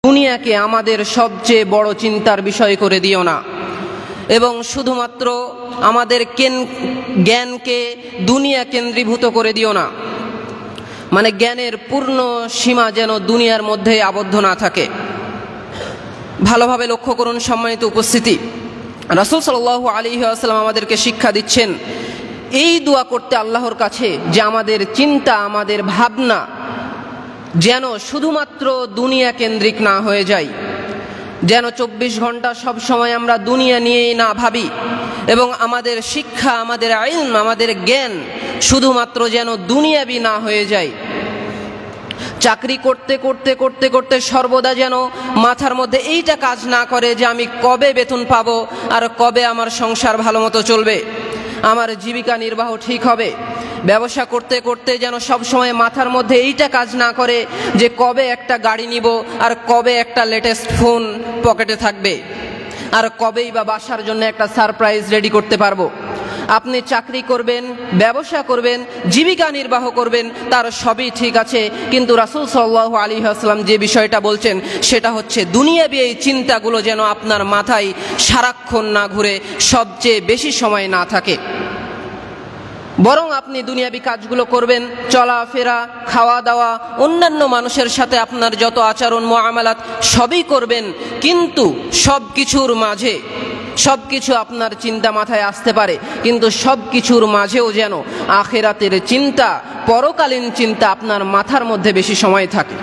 দুনিয়াকে আমাদের সবচেয়ে বড় চিন্তার বিষয় করে দিও না এবং শুধুমাত্র আমাদের জ্ঞানকে দুনিয়া কেন্দ্রীভূত করে দিও না। মানে জ্ঞানের পূর্ণ সীমা যেন দুনিয়ার মধ্যে আবদ্ধ না থাকে। ভালোভাবে লক্ষ্য করুন সম্মানিত উপস্থিতি, রাসূল সাল্লাল্লাহু আলাইহি ওয়াসাল্লাম আমাদেরকে শিক্ষা দিচ্ছেন এই দোয়া করতে আল্লাহর কাছে যে আমাদের চিন্তা, আমাদের ভাবনা যেন শুধুমাত্র দুনিয়া কেন্দ্রিক না হয়ে যায়, যেন 24 ঘন্টা সব সময় আমরা দুনিয়া নিয়েই না ভাবি এবং আমাদের শিক্ষা, আমাদের ইলম, আমাদের জ্ঞান শুধুমাত্র যেন দুনিয়াবি না হয়ে যায়। চাকরি করতে করতে করতে করতে সর্বদা যেন মাথার মধ্যে এইটা কাজ না করে যে আমি কবে বেতন পাবো আর কবে আমার সংসার ভালো মতো চলবে, আমার জীবিকা নির্বাহ ঠিক হবে। ব্যবসা করতে করতে যেন সব সময় মাথার মধ্যে এইটা কাজ না করে যে কবে একটা গাড়ি নিব আর কবে একটা লেটেস্ট ফোন পকেটে থাকবে আর কবেই বা বাসার জন্য একটা সারপ্রাইজ রেডি করতে পারবো। আপনি চাকরি করবেন, ব্যবসা করবেন, জীবিকা নির্বাহ করবেন, তার সবই ঠিক আছে, কিন্তু রাসূল সাল্লাল্লাহু আলাইহি ওয়াসাল্লাম যে বিষয়টা বলছেন সেটা হচ্ছে দুনিয়াবি এই চিন্তাগুলো যেন আপনার মাথায় সারাক্ষণ না ঘুরে, সবচেয়ে বেশি সময় না থাকে। বরং আপনি দুনিয়াবি কাজগুলো করবেন, চলাফেরা, খাওয়া দাওয়া, অন্যান্য মানুষের সাথে আপনার যত আচরণ মুআমালাত সবই করবেন, কিন্তু সব কিছুর মাঝে সবকিছু আপনার চিন্তা মাথায় আসতে পারে, কিন্তু সব কিছুর মাঝেও যেন আখিরাতের চিন্তা, পরকালীন চিন্তা আপনার মাথার মধ্যে বেশি সময় থাকে।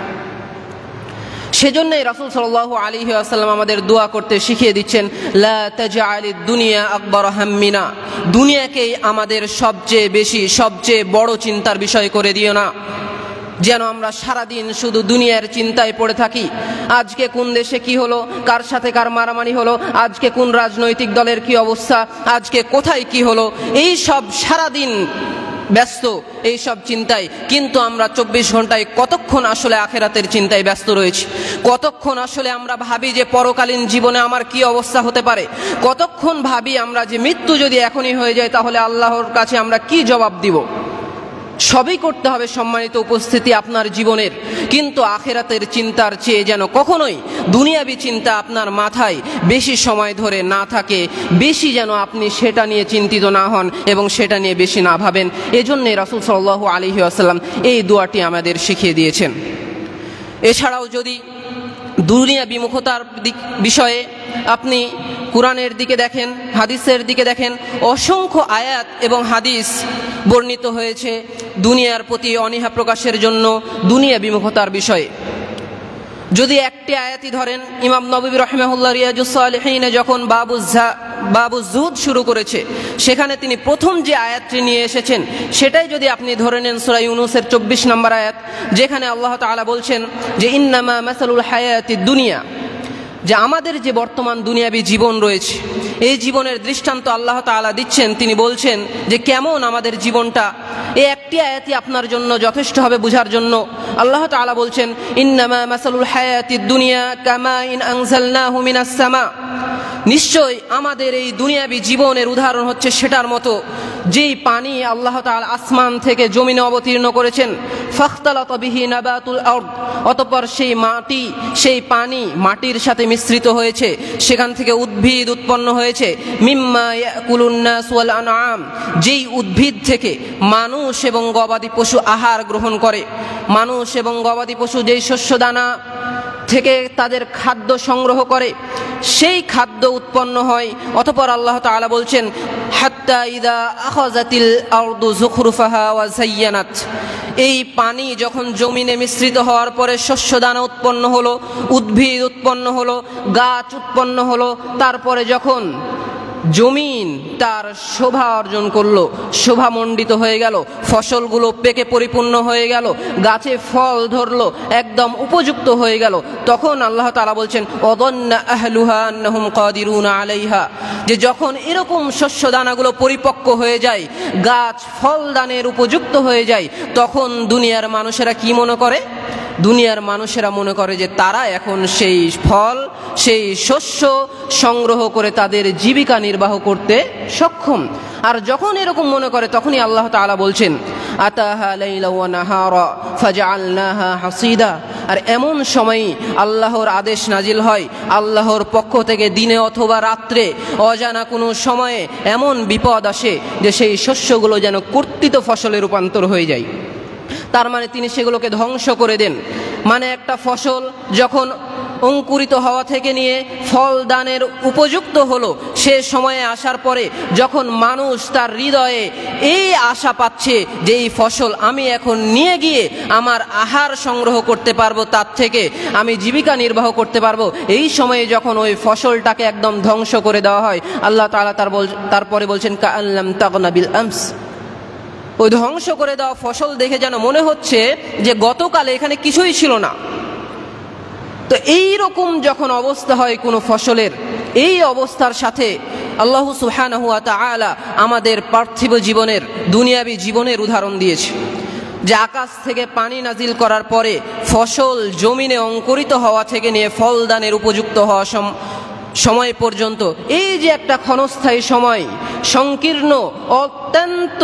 সেজন্যই রাসূল সাল্লাল্লাহু আলাইহি ওয়াসাল্লাম আমাদের দোয়া করতে শিখিয়ে দিচ্ছেন, লা তাজআলিদ দুনিয়া আকবার হাম্মিনা, দুনিয়াকেই আমাদের সবচেয়ে বেশি, সবচেয়ে বড় চিন্তার বিষয় করে দিও না। যেন আমরা সারাদিন শুধু দুনিয়ার চিন্তায় পড়ে থাকি। আজকে কোন দেশে কি হলো, কার সাথে কার মারামারি হলো, আজকে কোন রাজনৈতিক দলের কি অবস্থা, আজকে কোথায় কি হলো, এই সব সারাদিন ব্যস্ত এই সব চিন্তায়। কিন্তু আমরা 24 ঘন্টায় কতক্ষণ আসলে আখিরাতের চিন্তায় ব্যস্ত রয়েছি? কতক্ষণ আসলে আমরা ভাবি যে পরকালীন জীবনে আমার কি অবস্থা হতে পারে? কতক্ষণ ভাবি আমরা যে মৃত্যু যদি এখনই হয়ে যায় তাহলে আল্লাহর কাছে আমরা কি জবাব দিব? সবই করতে হবে সম্মানিত উপস্থিতি আপনার জীবনের, কিন্তু আখিরাতের চিন্তার চেয়ে যেন কখনোই দুনিয়াবি চিন্তা আপনার মাথায় বেশি সময় ধরে না থাকে, বেশি যেন আপনি সেটা নিয়ে চিন্তিত না হন এবং সেটা নিয়ে বেশি না ভাবেন। এজন্যই রাসূল সাল্লাল্লাহু আলাইহি ওয়াসাল্লাম এই দোয়াটি আমাদের শিখিয়ে দিয়েছেন। এছাড়াও যদি দুনিয়া বিমুখতার বিষয়ে আপনি কুরআনের দিকে দেখেন, হাদিসের দিকে দেখেন, অসংখ্য আয়াত এবং হাদিস বর্ণিত হয়েছে দুনিয়ার প্রতি অনীহা প্রকাশের জন্য দুনিয়া বিমুখতার বিষয়ে। যদি একটি আয়াতই ধরেন, ইমাম নববী রাহিমাহুল্লাহ রিয়াজুস সালিহিনে যখন বাবু যুহুদ শুরু করেছে, সেখানে তিনি প্রথম যে আয়াতটি নিয়ে এসেছেন সেটাই যদি আপনি ধরে নেন সূরা ইউনূসের 24 নম্বর আয়াত, যেখানে আল্লাহ তাআলা বলছেন যে ইন্নামা মাসালুল হায়াতিদ দুনিয়া, যে আমাদের যে বর্তমান দুনিয়াবী জীবন রয়েছে এই জীবনের দৃষ্টান্ত আল্লাহ তাআলা দিচ্ছেন। তিনি বলছেন যে কেমন আমাদের জীবনটা, এই একটি আয়াতই আপনার জন্য যথেষ্ট হবে বোঝার জন্য। আল্লাহ তাআলা বলছেন ইন্নামা মাসালুল হায়াতিদ দুনিয়া কামা ইন আনজালনাহু মিনাস সামা, নিশ্চয় আমাদের এই দুনিয়াবী জীবনের উদাহরণ হচ্ছে সেটার মতো যেই পানি আল্লাহ তাআলা আসমান থেকে জমিনে অবতীর্ণ করেছেন, ফাখতালাতা বিহি নাবাতুল আরদ, অতঃপর সেই মাটি, সেই পানি মাটির সাথে মিশ্রিত হয়েছে, সেখান থেকে উদ্ভিদ উৎপন্ন হয়েছে, মিম্মা ইয়াকুলুন নাস ওয়াল আনআম, যেই উদ্ভিদ থেকে মানুষ এবং গবাদি পশু আহার গ্রহণ করে। মানুষ এবং গবাদি পশু যেই শস্যদানা থেকে তাদের খাদ্য সংগ্রহ করে সেই খাদ্য উৎপন্ন হয়। অতঃপর আল্লাহ তাআলা বলছেন হাত্তা ইযা আখাযাতিল আরদু যুখরুফাহা ওয়া যায়্যানাত, এই পানি যখন জমিনে মিশ্রিত হওয়ার পরে শস্যদানা উৎপন্ন হলো, উদ্ভিদ উৎপন্ন হলো, গাছ উৎপন্ন হলো, তারপরে যখন জমিন তার শোভা অর্জন করলো, শোভামণ্ডিত হয়ে গেল, ফসলগুলো পেকে পরিপূর্ণ হয়ে গেল, গাছে ফল ধরলো, একদম উপযুক্ত হয়ে গেল, তখন আল্লাহ তাআলা বলছেন ওয়াযান্না আহলুহা আন্নাহুম কাদিরুনা আলাইহা, যে যখন এরকম শস্যদানাগুলো পরিপক্ক হয়ে যায়, গাছ ফল দানের উপযুক্ত হয়ে যায়, তখন দুনিয়ার মানুষেরা কি মনে করে? দুনিয়ার মানুষেরা মনে করে যে তারা এখন সেই ফল, সেই শস্য সংগ্রহ করে তাদের জীবিকা নির্বাহ করতে সক্ষম। আর যখন এরকম মনে করে তখনই আল্লাহ তাআলা বলছেন আতাহা লাইলা ওয়া নাহারা ফাজআলনাহা হাসিদা। আর এমন সময় আল্লাহর আদেশ নাজিল হয় আল্লাহর পক্ষ থেকে, দিনে অথবা রাত্রে অজানা কোনো সময়ে এমন বিপদ আসে যে সেই শস্যগুলো যেন কর্তিত ফসলে রূপান্তর হয়ে যায়। তার মানে তিনি সেগুলোকে ধ্বংস করে দেন। মানে একটা ফসল যখন অঙ্কুরিত হওয়া থেকে নিয়ে ফল দানের উপযুক্ত হলো, সে সময়ে আসার পরে যখন মানুষ তার হৃদয়ে এই আশা পাচ্ছে যে এই ফসল আমি এখন নিয়ে গিয়ে আমার আহার সংগ্রহ করতে পারবো, তার থেকে আমি জীবিকা নির্বাহ করতে পারবো, এই সময়ে যখন ওই ফসলটাকে একদম ধ্বংস করে দেওয়া হয়, আল্লাহ তাআলা তারপরে বলছেন কাআল্লাম তাগনা বিল আমস। ওই ধ্বংস করে দেওয়া ফসল দেখে যেন মনে হচ্ছে যে গতকাল এখানে কিছুই ছিল না। তো এই রকম যখন অবস্থা হয় কোনো ফসলের, এই অবস্থার সাথে আল্লাহ সুবহানাহু ওয়া তাআলা আমাদের পার্থিব জীবনের, দুনিয়াবী জীবনের উদাহরণ দিয়েছে যে আকাশ থেকে পানি নাজিল করার পরে ফসল জমিনে অঙ্কুরিত হওয়া থেকে নিয়ে ফল দানের উপযুক্ত হওয়া সময় পর্যন্ত এই যে একটা ক্ষণস্থায়ী সময়, সংকীর্ণ অত্যন্ত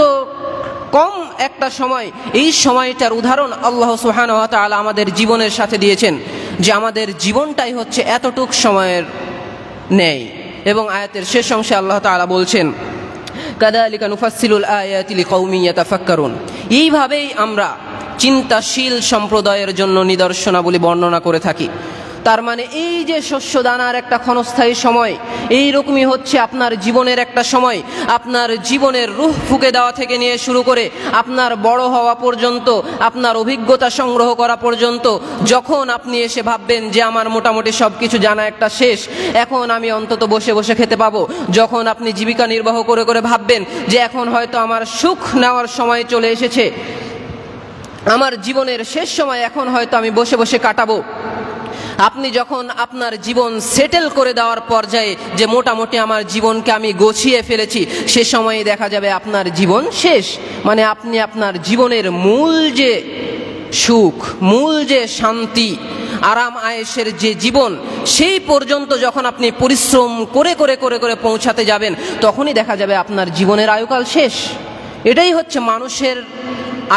কম একটা সময়, এই সময়টার উদাহরণ আল্লাহ সুবহানাহু ওয়া তাআলা আমাদের জীবনের সাথে দিয়েছেন যে আমাদের জীবনটাই হচ্ছে এতটুক সময়ের ন্যায়। এবং আয়াতের শেষ অংশে আল্লাহ তাআলা বলছেন কাযালিকা নুফাসসিলুল আয়াতি লিকাউমিন ইয়াতাফাক্কারুন। এইভাবেই আমরা চিন্তাশীল সম্প্রদায়ের জন্য নিদর্শনাবলী বর্ণনা করে থাকি। তার মানে এই যে শস্য দানার একটা ক্ষণস্থায়ী সময়, এই রকমই হচ্ছে আপনার জীবনের একটা সময়। আপনার জীবনের রূহ ফুঁকে দেওয়া থেকে নিয়ে শুরু করে আপনার বড় হওয়া পর্যন্ত, আপনার অভিজ্ঞতা সংগ্রহ করা পর্যন্ত, যখন আপনি এসে ভাববেন যে আমার মোটামুটি সব কিছু জানা একটা শেষ, এখন আমি অন্তত বসে বসে খেতে পাবো, যখন আপনি জীবিকা নির্বাহ করে করে ভাববেন যে এখন হয়তো আমার সুখ নেওয়ার সময় চলে এসেছে, আমার জীবনের শেষ সময়, এখন হয়তো আমি বসে বসে কাটাবো, আপনি যখন আপনার জীবন সেটেল করে দেওয়ার পর্যায়ে যে মোটামুটি আমার জীবনকে আমি গোছিয়ে ফেলেছি, সে সময়ে দেখা যাবে আপনার জীবন শেষ। মানে আপনি আপনার জীবনের মূল যে সুখ, মূল যে শান্তি, আরাম আয়েশের যে জীবন, সেই পর্যন্ত যখন আপনি পরিশ্রম করে করে করে করে পৌঁছাতে যাবেন, তখনই দেখা যাবে আপনার জীবনের আয়ুকাল শেষ। এটাই হচ্ছে মানুষের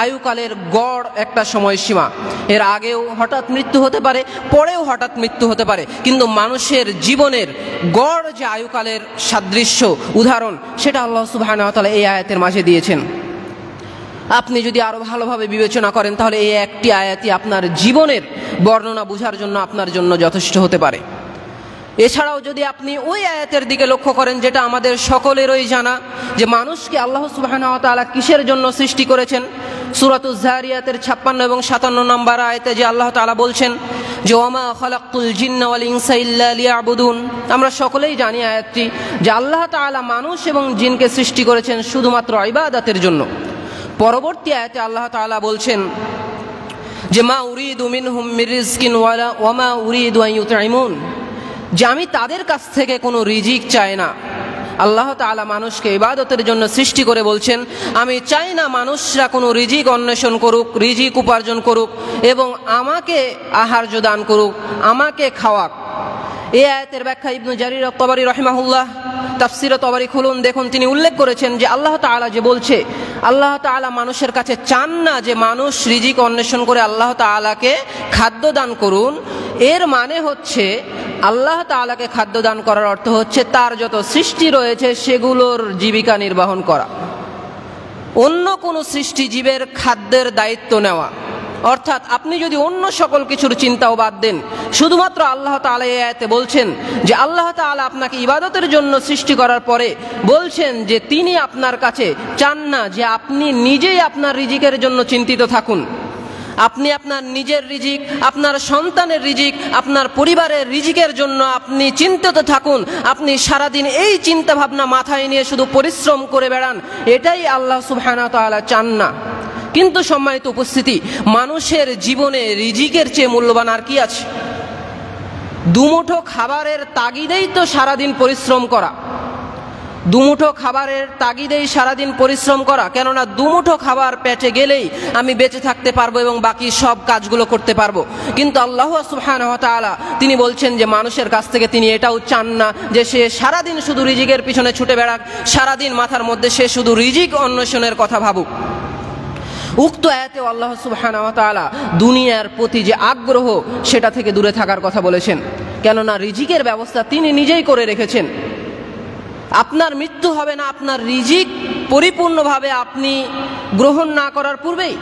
আয়ুকালের গড় একটা সময়সীমা। এর আগেও হঠাৎ মৃত্যু হতে পারে, পরেও হঠাৎ মৃত্যু হতে পারে, কিন্তু মানুষের জীবনের গড় যে আয়ুকালের সাদৃশ্য উদাহরণ, সেটা আল্লাহ সুবহানাহু ওয়া তাআলা এই আয়াতের মাঝে দিয়েছেন। আপনি যদি আরো ভালোভাবে বিবেচনা করেন তাহলে এই একটি আয়াতই আপনার জীবনের বর্ণনা বোঝার জন্য আপনার জন্য যথেষ্ট হতে পারে। এছাড়াও যদি আপনি ওই আয়াতের দিকে লক্ষ্য করেন, যেটা আমাদের সকলেরই জানা, যে মানুষকে আল্লাহ সুবহানাহু ওয়া তাআলা কিসের জন্য সৃষ্টি করেছেন, সূরাতুজ যারিয়াতের 56 এবং 57 নম্বর আয়াতে যে আল্লাহ তাআলা বলছেন যে ওয়ামা খালাকতুল জিন্না ওয়াল ইনসা ইল্লা লিয়াবুদুন। আমরা সকলেই জানি আয়াতটি, যে আল্লাহ তাআলা মানুষ এবং জিনকে সৃষ্টি করেছেন শুধুমাত্র ইবাদতের জন্য। পরবর্তী আয়াতে আল্লাহ তাআলা বলছেন যে মা উরিদু মিনহুম মির রিজকিন ওয়া মা উরিদু আন ইউতঈমুন, যে আমি তাদের কাছ থেকে কোনো রিজিক চাই না। আল্লাহ তাআলা মানুষকে ইবাদতের জন্য সৃষ্টি করে বলছেন আমি চাই না মানুষরা কোনো রিজিক অন্বেষণ করুক, রিজিক উপার্জন করুক এবং আমাকে আহার্য দান করুক, আমাকে খাওয়াক। এই আয়াতের ব্যাখ্যা ইবনে জারির আত-তাবারি রাহিমাহুল্লাহ, তাফসীর তাবারি খুলুন, দেখুন তিনি উল্লেখ করেছেন যে আল্লাহ তাআলা যে বলছে, আল্লাহ তাআলা মানুষের কাছে চান না যে মানুষ রিজিক অন্বেষণ করে আল্লাহ তাআলাকে খাদ্য দান করুন। এর মানে হচ্ছে আল্লাহ তাআলাকে খাদ্য দান করার অর্থ হচ্ছে তার যত সৃষ্টি রয়েছে সেগুলোর জীবিকা নির্বাহন করা, অন্য কোনো সৃষ্টিজীবের খাদ্যের দায়িত্ব নেওয়া। অর্থাৎ আপনি যদি অন্য সকল কিছুর চিন্তাও বাদ দেন, শুধুমাত্র আল্লাহ তাআলা এই আয়াতে বলছেন যে আল্লাহ তাআলা আপনাকে ইবাদতের জন্য সৃষ্টি করার পরে বলছেন যে তিনি আপনার কাছে চান না যে আপনি নিজেই আপনার রিজিকের জন্য চিন্তিত থাকুন, আপনি আপনার নিজের রিজিক, আপনার সন্তানের রিজিক, আপনার পরিবারের রিজিকের জন্য আপনি চিন্তিত থাকুন, আপনি সারাদিন এই চিন্তা ভাবনা মাথায় নিয়ে শুধু পরিশ্রম করে বেড়ান, এটাই আল্লাহ সুবহানাহু ওয়া তাআলা চান না। কিন্তু সম্মানিত উপস্থিতি, মানুষের জীবনে রিজিকের চেয়ে মূল্যবান আর কি আছে? দুমুঠো খাবারের তাগিদেই তো সারাদিন পরিশ্রম করা। দুমুঠো খাবারের তাগিদেই সারাদিন পরিশ্রম করা, কেননা দুমুঠো খাবার পেটে গেলেই আমি বেঁচে থাকতে পারবো এবং বাকি সব কাজগুলো করতে পারবো। কিন্তু আল্লাহ সুবহানাহু ওয়া তাআলা তিনি বলছেন যে মানুষের কাছ থেকে তিনি এটাও চান না যে সে সারাদিন শুধু রিজিকের পিছনে ছুটে বেড়াক, সারাদিন মাথার মধ্যে সে শুধু রিজিক অন্বেষণের কথা ভাবুক। উক্ত আয়াতে আল্লাহ সুবহানাহু ওয়া তাআলা দুনিয়ার প্রতি যে আগ্রহ সেটা থেকে দূরে থাকার কথা বলেছেন, কেননা রিজিকের ব্যবস্থা তিনি নিজেই করে রেখেছেন। আপনার মৃত্যু হবে না আপনার রিজিক পরিপূর্ণভাবে আপনি গ্রহণ না করার পূর্বেই।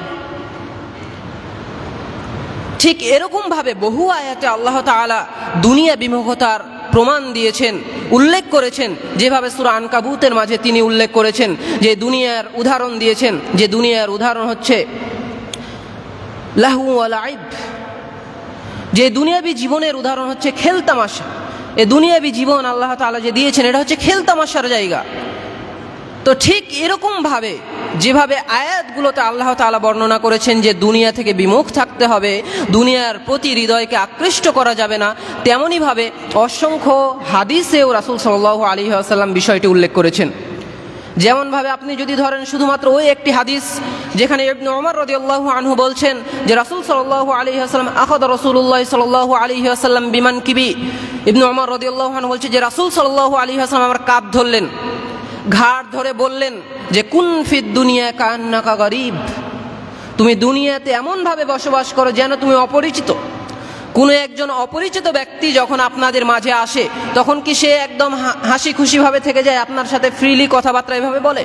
ঠিক এরকমভাবে বহু আয়াতে আল্লাহ তাআলা দুনিয়া বিমুখতার প্রমাণ দিয়েছেন, উল্লেখ করেছেন, যেভাবে সূরা আনকাবুতের মাঝে তিনি উল্লেখ করেছেন যে দুনিয়ার উদাহরণ দিয়েছেন, যে দুনিয়ার উদাহরণ হচ্ছে লাহু ওয়া লাইব, যে দুনিয়াবী জীবনের উদাহরণ হচ্ছে খেলতামাশা। এই দুনিয়াবী জীবন আল্লাহ তাআলা যে দিয়েছেন এটা হচ্ছে খেলতামাশার জায়গা। তো ঠিক এরকম ভাবে যেভাবে আয়াতগুলোতে আল্লাহ তাআলা বর্ণনা করেছেন যে দুনিয়া থেকে বিমুখ থাকতে হবে, দুনিয়ার প্রতি হৃদয়কে আকৃষ্ট করা যাবে না, তেমনি ভাবে অসংখ্য হাদিসেও রাসূল সাল্লাল্লাহু আলাইহি ওয়াসাল্লাম বিষয়টি উল্লেখ করেছেন। যেমন ভাবে আপনি যদি ধরেন শুধুমাত্র ওই একটি হাদিস যেখানে ইবনে ওমর রাদিয়াল্লাহু আনহু বলছেন যে রাসূল সাল্লাল্লাহু আলাইহি ওয়াসাল্লাম আখাযা রাসূলুল্লাহ সাল্লাল্লাহু আলাইহি ওয়াসাল্লাম বিমানকিবি, ইবনে ওমর রাদিয়াল্লাহু আনহু বলছে যে রাসূল সাল্লাল্লাহু আলাইহি ওয়াসাল্লাম আমার কাঁধ ধরলেন, ঘাড় ধরে বললেন যে কুন ফিদ দুনিয়া কান্নাকা গরীব, তুমি দুনিয়াতে এমন ভাবে বসবাস করো যেন তুমি অপরিচিত। কোনো একজন অপরিচিত ব্যক্তি যখন আপনাদের মাঝে আসে তখন কি সে একদম হাসি খুশি ভাবে থেকে যায়, আপনার সাথে ফ্রিলি কথাবার্তা এভাবে বলে,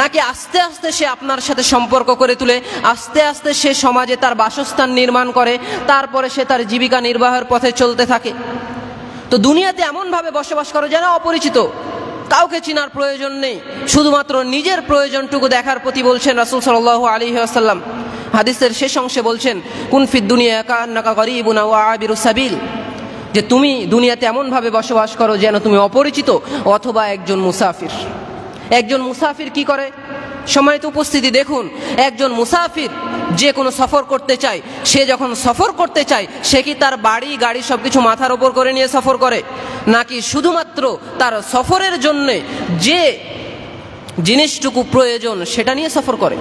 নাকি আস্তে আস্তে সে আপনার সাথে সম্পর্ক করে তুলে, আস্তে আস্তে সে সমাজে তার বাসস্থান নির্মাণ করে, তারপরে সে তার জীবিকা নির্বাহের পথে চলতে থাকে। তো দুনিয়াতে এমন ভাবে বসবাস করো যেন অপরিচিত, কাউকে চিনার প্রয়োজন নেই, শুধুমাত্র নিজের প্রয়োজনটুকু দেখার প্রতি বলছেন রাসূল সাল্লাল্লাহু আলাইহি ওয়াসাল্লাম। হাদিসের শেষ অংশে বলছেন কুন ফিদ দুনিয়া কান্নাকা গরীবুন ওয়া আবিরুস সাবিল, যে তুমি দুনিয়াতে এমন ভাবে বসবাস করো যেন তুমি অপরিচিত অথবা একজন মুসাফির। একজন মুসাফির কি করে? সম্মানিত উপস্থিতি, দেখুন একজন মুসাফির যে কোনো সফর করতে চায়, সে যখন সফর করতে চায় সে কি তার বাড়ি গাড়ি সবকিছু মাথার উপর করে নিয়ে সফর করে, নাকি শুধুমাত্র তার সফরের জন্য যে জিনিসটুকু প্রয়োজন সেটা নিয়ে সফর করে?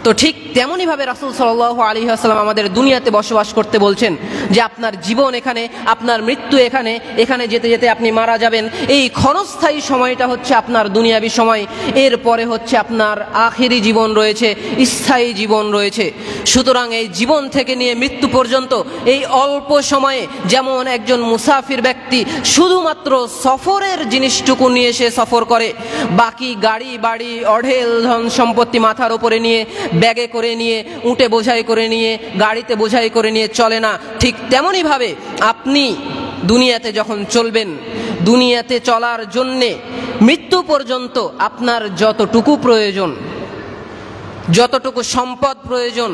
তো ঠিক তেমনই ভাবে রাসূল সাল্লাল্লাহু আলাইহি ওয়াসাল্লাম আমাদের দুনিয়াতে বসবাস করতে বলছেন যে আপনার জীবন এখানে, আপনার মৃত্যু এখানে, এখানে যেতে যেতে আপনি মারা যাবেন। এই ক্ষণস্থায়ী সময়টা হচ্ছে আপনার দুনিয়াবী সময়, এরপরে হচ্ছে আপনার আখিরি জীবন রয়েছে, স্থায়ী জীবন রয়েছে। সুতরাং এই জীবন থেকে নিয়ে মৃত্যু পর্যন্ত এই অল্প সময়ে যেমন একজন মুসাফির ব্যক্তি শুধুমাত্র সফরের জিনিসটুকু নিয়ে সে সফর করে, বাকি গাড়ি বাড়ি অঢেল ধন সম্পত্তি মাথার উপরে নিয়ে, ব্যাগে করে নিয়ে, উটে বোঝাই করে নিয়ে, গাড়িতে বোঝাই করে নিয়ে চলে না, ঠিক তেমনই ভাবে আপনি দুনিয়াতে যখন চলবেন, দুনিয়াতে চলার জন্যে মৃত্যু পর্যন্ত আপনার যতটুকু প্রয়োজন, যতটুকু সম্পদ প্রয়োজন,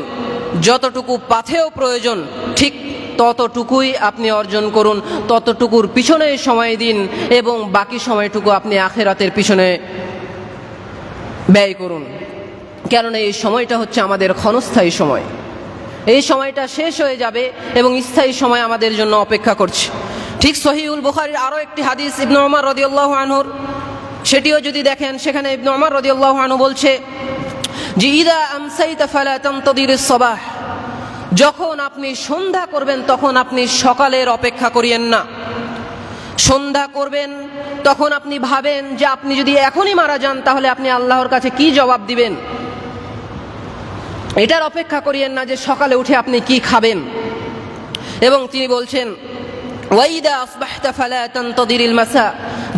যতটুকু পাথেয় প্রয়োজন, ঠিক ততটুকুই আপনি অর্জন করুন, ততটুকুর পিছনে সময় দিন এবং বাকি সময়টুকু আপনি আখিরাতের পিছনে ব্যয় করুন। কেননা এই সময়টা হচ্ছে আমাদের ক্ষণস্থায়ী সময়, এই সময়টা শেষ হয়ে যাবে এবং স্থায়ী সময় আমাদের জন্য অপেক্ষা করছে। ঠিক সহিহুল বুখারীর আরও একটি হাদিস ইবনে ওমর রাদিয়াল্লাহু আনহুর, সেটিও যদি দেখেন সেখানে ইবনে ওমর রাদিয়াল্লাহু আনহু বলছে যে ইদা আমসাইতা ফালা তানতাদিরিস সাবাহ, যখন আপনি সন্ধ্যা করবেন তখন আপনি সকালের অপেক্ষা করিয়েন না। সন্ধ্যা করবেন তখন আপনি ভাবেন যে আপনি যদি এখনই মারা যান তাহলে আপনি আল্লাহর কাছে কি জবাব দিবেন, এটার অপেক্ষা করিয়েন না যে সকালে উঠে আপনি কি খাবেন। এবং তিনি বলছেন ওয়াইদা আসবাহতা ফালা তানতাদিরিল মাসা,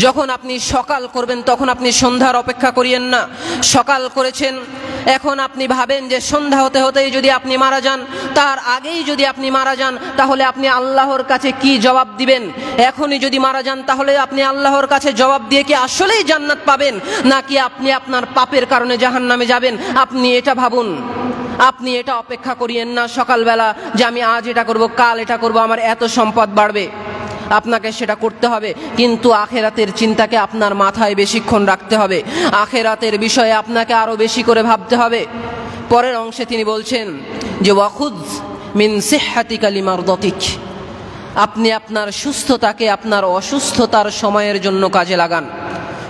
যখন আপনি সকাল করবেন তখন আপনি সন্ধ্যার অপেক্ষা করিয়েন না। সকাল করেছেন, এখন আপনি ভাবেন যে সন্ধ্যা হতে হতেই যদি আপনি মারা যান, তার আগেই যদি আপনি মারা যান তাহলে আপনি আল্লাহর কাছে কি জবাব দিবেন। এখনই যদি মারা যান তাহলে আপনি আল্লাহর কাছে জবাব দিয়ে কি আসলেই জান্নাত পাবেন, নাকি আপনি আপনার পাপের কারণে জাহান্নামে যাবেন, আপনি এটা ভাবুন। আপনি এটা অপেক্ষা করিয়েন না সকালবেলা যে আমি আজ এটা করব, কাল এটা করব, আমার এত সম্পদ বাড়বে। আপনাকে সেটা করতে হবে, কিন্তু আখেরাতের চিন্তাকে আপনার মাথায় বেশিক্ষণ রাখতে হবে, আখেরাতের বিষয়ে আপনাকে আরো বেশি করে ভাবতে হবে। পরের অংশে তিনি বলছেন যে ওয়াখুদ মিন সিহহাতিকা লিমারদাতিক, আপনি আপনার সুস্থতাকে আপনার অসুস্থতার সময়ের জন্য কাজে লাগান।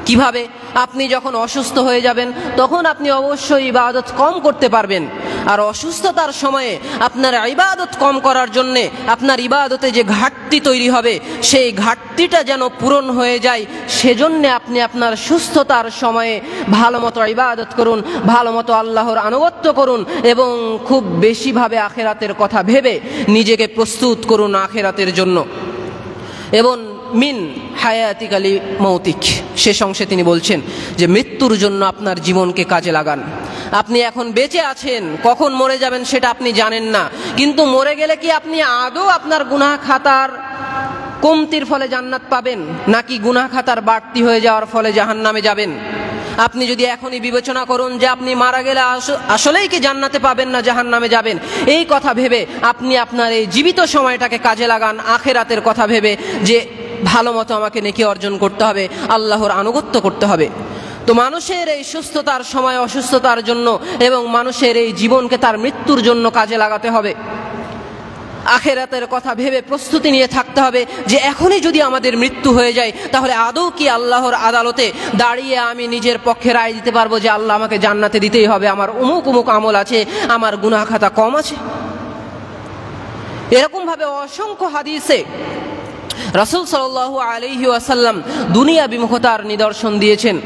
কিভাবে? আপনি যখন অসুস্থ হয়ে যাবেন তখন আপনি অবশ্যই ইবাদত কম করতে পারবেন, আর অসুস্থতার সময়ে আপনার ইবাদত কম করার জন্যে আপনার ইবাদতে যে ঘাটতি তৈরি হবে সেই ঘাটতিটা যেন পূরণ হয়ে যায়, সেজন্যে আপনি আপনার সুস্থতার সময়ে ভালো মতো ইবাদত করুন, ভালো মতো আল্লাহর আনুগত্য করুন এবং খুব বেশিভাবে আখেরাতের কথা ভেবে নিজেকে প্রস্তুত করুন আখেরাতের জন্য। এবং মিন হায়াতিকালি মৌতিক, শেষ অংশে তিনি বলছেন যে মৃত্যুর জন্য আপনার জীবনকে কাজে লাগান। আপনি এখন বেঁচে আছেন, কখন মরে যাবেন সেটা আপনি জানেন না, কিন্তু মরে গেলে কি আপনি আদৌ আপনার গুনাহ খাতার কমতির ফলে জান্নাত পাবেন, নাকি গুনাহ খাতার বাড়তি হয়ে যাওয়ার ফলে জাহান্নামে যাবেন? আপনি যদি এখনই বিবেচনা করুন যে আপনি মারা গেলে আসলেই কি জান্নাতে পাবেন না জাহান্নামে যাবেন, এই কথা ভেবে আপনি আপনার এই জীবিত সময়টাকে কাজে লাগান আখেরাতের কথা ভেবে, যে ভালো মতো আমাকে নেকি অর্জন করতে হবে, আল্লাহর আনুগত্য করতে হবে। তো মানুষের এই সুস্থতার সময় অসুস্থতার জন্য এবং মানুষের এই জীবনকে তার মৃত্যুর জন্য কাজে লাগাতে হবে। আখেরাতের কথা ভেবে প্রস্তুতি নিয়ে থাকতে হবে যে এখনই যদি আমাদের মৃত্যু হয়ে যায় তাহলে আদৌ কি আল্লাহর আদালতে দাঁড়িয়ে আমি নিজের পক্ষে রায় দিতে পারবো যে আল্লাহ আমাকে জান্নাতে দিতেই হবে, আমার অমুক অমুক আমল আছে, আমার গুনাহ খাতা কম আছে? এরকমভাবে অসংখ্য হাদিসে রাসূল সাল্লাল্লাহু আলাইহি ওয়াসাল্লাম দুনিয়া বিমুখতার নিদর্শন দিয়েছেন।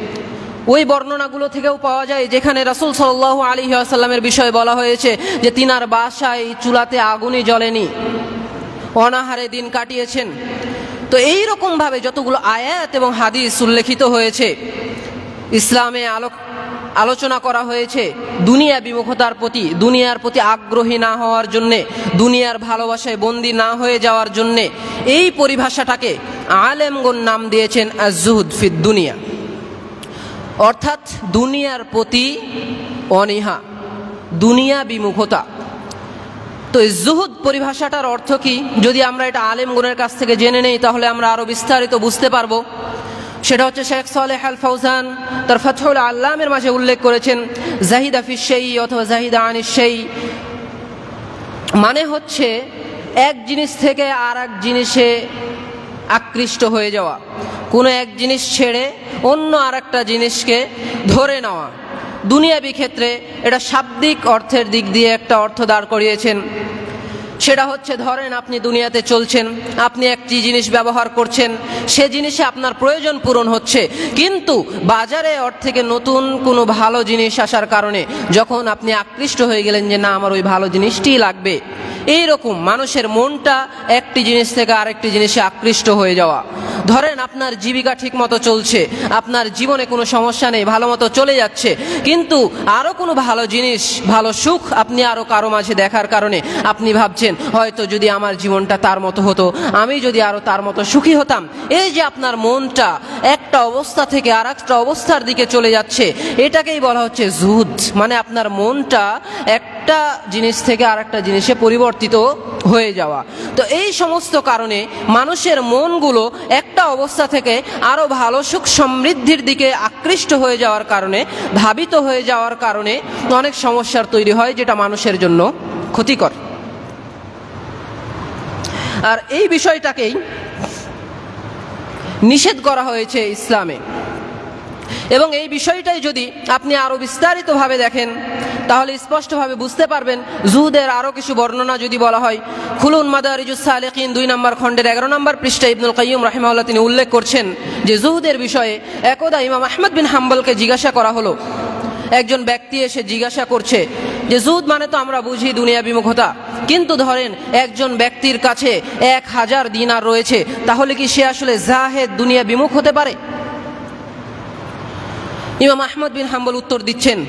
ওই বর্ণনাগুলো থেকেও পাওয়া যায় যেখানে রাসূল সাল্লাল্লাহু আলাইহি ওয়াসাল্লামের বিষয়ে বলা হয়েছে যে তিনার বাসায় চুলাতে আগুনই জ্বলেনি, অনাহারে দিন কাটিয়েছেন। তো এই রকমভাবে যতগুলো আয়াত এবং হাদিস উল্লেখিত হয়েছে, ইসলামে আলোচনা করা হয়েছে দুনিয়া বিমুখতার প্রতি, দুনিয়ার প্রতি আগ্রহী না হওয়ার জন্যে, দুনিয়ার ভালোবাসায় বন্দী না হয়ে যাওয়ার জন্যে। এই পরিভাষাটাকে আলেমগণ নাম দিয়েছেন আজ-জুহদ ফিদ দুনিয়া, অর্থাৎ দুনিয়ার প্রতি অনীহা, দুনিয়া বিমুখতা। তো জুহুদ পরিভাষাটার অর্থ কি, যদি আমরা এটা আলেমগণের কাছ থেকে জেনে নেই তাহলে আমরা আরো বিস্তারিত বুঝতে পারবো। সেটা হচ্ছে শেখ সালেহ আল ফাউজান তার ফাতহুল আল্লামের মাঝে উল্লেখ করেছেন, জাহিদা ফিশ শাই অথবা জাহিদা আনিশ শাই মানে হচ্ছে এক জিনিস থেকে আর এক জিনিসে আকৃষ্ট হয়ে যাওয়া, কোনো এক জিনিস ছেড়ে অন্য আর একটা জিনিসকে ধরে নেওয়া। দুনিয়াবি ক্ষেত্রে এটা শাব্দিক অর্থের দিক দিয়ে একটা অর্থ দাঁড় করিয়েছেন, সেটা হচ্ছে ধরেন আপনি দুনিয়াতে চলছেন, আপনি একটি জিনিস ব্যবহার করছেন, সে জিনিসে আপনার প্রয়োজন পূরণ হচ্ছে, কিন্তু বাজারে ওর থেকে নতুন কোনো ভালো জিনিস আসার কারণে যখন আপনি আকৃষ্ট হয়ে গেলেন যে না আমার ওই ভালো জিনিসটিই লাগবে। এইরকম মানুষের মনটা একটি জিনিস থেকে আরেকটি জিনিসে আকৃষ্ট হয়ে যাওয়া। ধরেন আপনার জীবিকা ঠিক মতো চলছে, আপনার জীবনে কোনো সমস্যা নেই, ভালো মতো চলে যাচ্ছে, কিন্তু আরও কোনো ভালো জিনিস, ভালো সুখ আপনি আরও কারো মাঝে দেখার কারণে আপনি ভাবছেন হয়তো যদি আমার জীবনটা তার মতো হতো, আমি যদি আরও তার মতো সুখী হতাম। এই যে আপনার মনটা একটা অবস্থা থেকে আর একটা অবস্থার দিকে চলে যাচ্ছে, এটাকেই বলা হচ্ছে জুহুদ, মানে আপনার মনটা একটা জিনিস থেকে আর একটা জিনিসে পরিবর্তিত হয়ে যাওয়া। তো এই সমস্ত কারণে মানুষের মনগুলো একটা অবস্থা থেকে আরো ভালো সুখ সমৃদ্ধির দিকে আকৃষ্ট হয়ে যাওয়ার কারণে, ধাবিত হয়ে যাওয়ার কারণে অনেক সমস্যার তৈরি হয়, যেটা মানুষের জন্য ক্ষতিকর। আর এই বিষয়টাকেই নিষেধ করা হয়েছে ইসলামে। এবং এই বিষয়টাই যদি আপনি আরো বিস্তারিতভাবে দেখেন তাহলে স্পষ্টভাবে বুঝতে পারবেন। জুহুদের আরো কিছু বর্ণনা যদি বলা হয়, খুলুন মাদারিজুস সালিকিন 2 নম্বর খণ্ডের 11 নম্বর পৃষ্ঠায় ইবনুল কাইয়্যিম রাহিমাহুল্লাহ তিনি উল্লেখ করছেন যে জুহুদের বিষয়ে একদা ইমাম আহমদ বিন হাম্বলকে জিজ্ঞাসা করা হলো। একজন ব্যক্তি এসে জিজ্ঞাসা করছে যে জুহুদ মানে তো আমরা বুঝি দুনিয়া বিমুখতা, কিন্তু ধরেন একজন ব্যক্তির কাছে 1000 দিনার রয়েছে, তাহলে কি সে আসলে জাহেদ, দুনিয়া বিমুখ হতে পারে? ইমাম আহমদ বিন হাম্বল উত্তর দিচ্ছেন,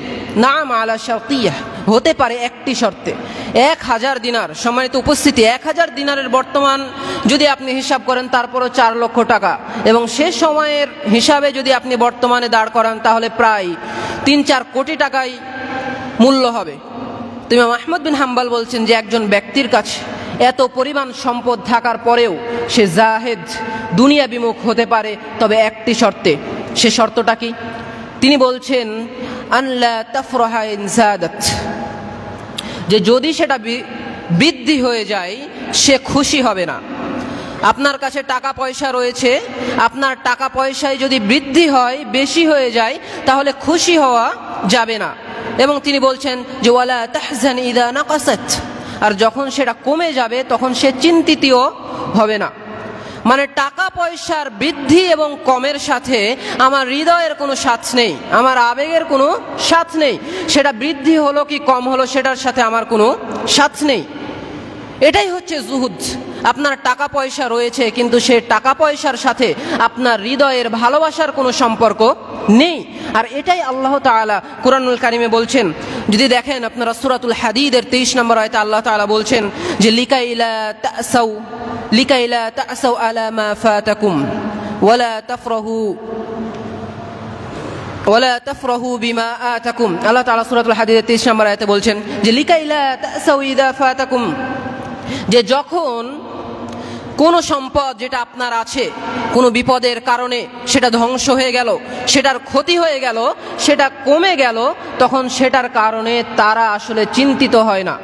নাম আলা শারতিয়্যাহ, হতে পারে একটি শর্তে। 1000 দিনার, সম্মানিত উপস্থিতি, 1000 দিনারের বর্তমান যদি আপনি হিসাব করেন তারপরও 4 লক্ষ টাকা, এবং সে সময়ের হিসাবে যদি আপনি বর্তমানে দাঁড় করান তাহলে প্রায় 3-4 কোটি টাকাই মূল্য হবে। তো ইমাম আহমদ বিন হাম্বল বলছেন যে একজন ব্যক্তির কাছে এত পরিমাণ সম্পদ থাকার পরেও সে জাহেদ, দুনিয়া বিমুখ হতে পারে, তবে একটি শর্তে। সে শর্তটা কি? তিনি বলছেন আনলা তাফরাহা ইন যাদাত, যে যদি সেটা বৃদ্ধি হয়ে যায় সে খুশি হবে না। আপনার কাছে টাকা পয়সা রয়েছে, আপনার টাকা পয়সায় যদি বৃদ্ধি হয়, বেশি হয়ে যায়, তাহলে খুশি হওয়া যাবে না। এবং তিনি বলছেন যে ওয়ালা তাহজান ইদা নাকাসাত, আর যখন সেটা কমে যাবে তখন সে চিন্তিতও হবে না। মানে টাকা পয়সার বৃদ্ধি এবং কমের সাথে আমার হৃদয়ের কোনো সাথ নেই, আমার আবেগের কোনো সাথ নেই। সেটা বৃদ্ধি হলো কি কম হলো সেটার সাথে আমার কোনো সাথ নেই। এটাই হচ্ছে জুহুদ। আপনার টাকা পয়সা রয়েছে কিন্তু সে টাকা পয়সার সাথে আপনার হৃদয়ের ভালোবাসার কোনো সম্পর্ক নেই। আর এটাই আল্লাহ তাআলা কুরআনুল কারিমে বলছেন। যদি দেখেন আপনারা সূরাতুল হাদীদের 23 নম্বর আয়াতে আল্লাহ তাআলা বলছেন যে লিকাইলা তা'সাউ আলা মা ফাতাকুম ওয়ালা তাফরাহু বিমা আতাকুম। আল্লাহ তাআলা সূরাতুল হাদীদের 23 নম্বর আয়াতে বলছেন যে লিকাইলা তা'সাউ ইদা ফাতাকুম, যে যখন কোনো সম্পদ যেটা আপনার আছে কোনো বিপদের কারণে সেটা ধ্বংস হয়ে গেল, সেটার ক্ষতি হয়ে গেল, সেটা কমে গেল, তখন সেটার কারণে তারা আসলে চিন্তিত হয় না,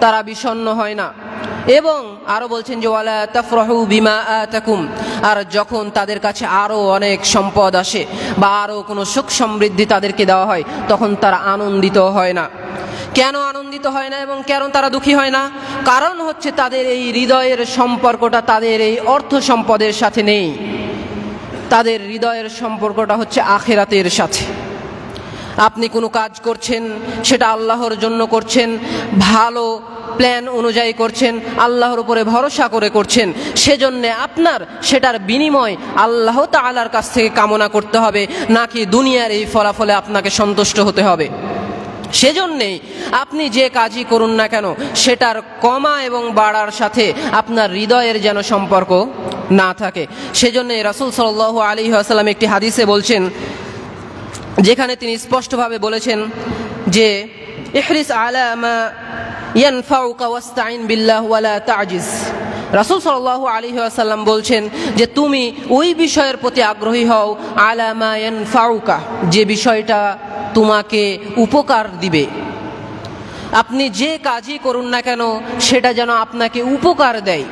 তারা বিষণ্ণ হয় না। এবং আরো বলছেন যে ওয়ালা তাফরাহু বিমা আতাকুম, আর যখন তাদের কাছে আরো অনেক সম্পদ আসে বা আরো কোনো সুখ সমৃদ্ধি তাদেরকে দেওয়া হয়, তখন তারা আনন্দিত হয় না। কেন আনন্দিত হয় না এবং কেন তারা দুঃখী হয় না? কারণ হচ্ছে তাদের এই হৃদয়ের সম্পর্কটা তাদের এই অর্থ সম্পদের সাথে নেই। তাদের হৃদয়ের সম্পর্কটা হচ্ছে আখিরাতের সাথে। আপনি কোনো কাজ করছেন, সেটা আল্লাহর জন্য করছেন, ভালো প্ল্যান অনুযায়ী করছেন, আল্লাহর উপরে ভরসা করে করছেন, সেজন্য আপনার সেটার বিনিময় আল্লাহ তাআলার কাছ থেকে কামনা করতে হবে, নাকি দুনিয়ার এই ফলাফলে আপনাকে সন্তুষ্ট হতে হবে। সেজন্যেই আপনি যে কাজই করুন না কেন সেটার কমা এবং বাড়ার সাথে আপনার হৃদয়ের যেন সম্পর্ক না থাকে। সেজন্য রাসূল সাল্লাল্লাহু আলাইহি ওয়াসাল্লাম একটি হাদিসে বলছেন, যেখানে তিনি স্পষ্টভাবে বলেছেন যে ইহরিস আলা মা ইয়ানফাউকা ওয়াস্তাইন বিল্লাহ ওয়ালা তা'জিজ। রাসূল সাল্লাল্লাহু আলাইহি ওয়াসাল্লাম বলছেন যে তুমি ওই বিষয়ের প্রতি আগ্রহী হও আলা মা ইয়ানফাউকা, যে বিষয়টা তোমাকে উপকার দিবে। আপনি যে কাজই করুন না কেন সেটা যেন আপনাকে উপকার দেয়।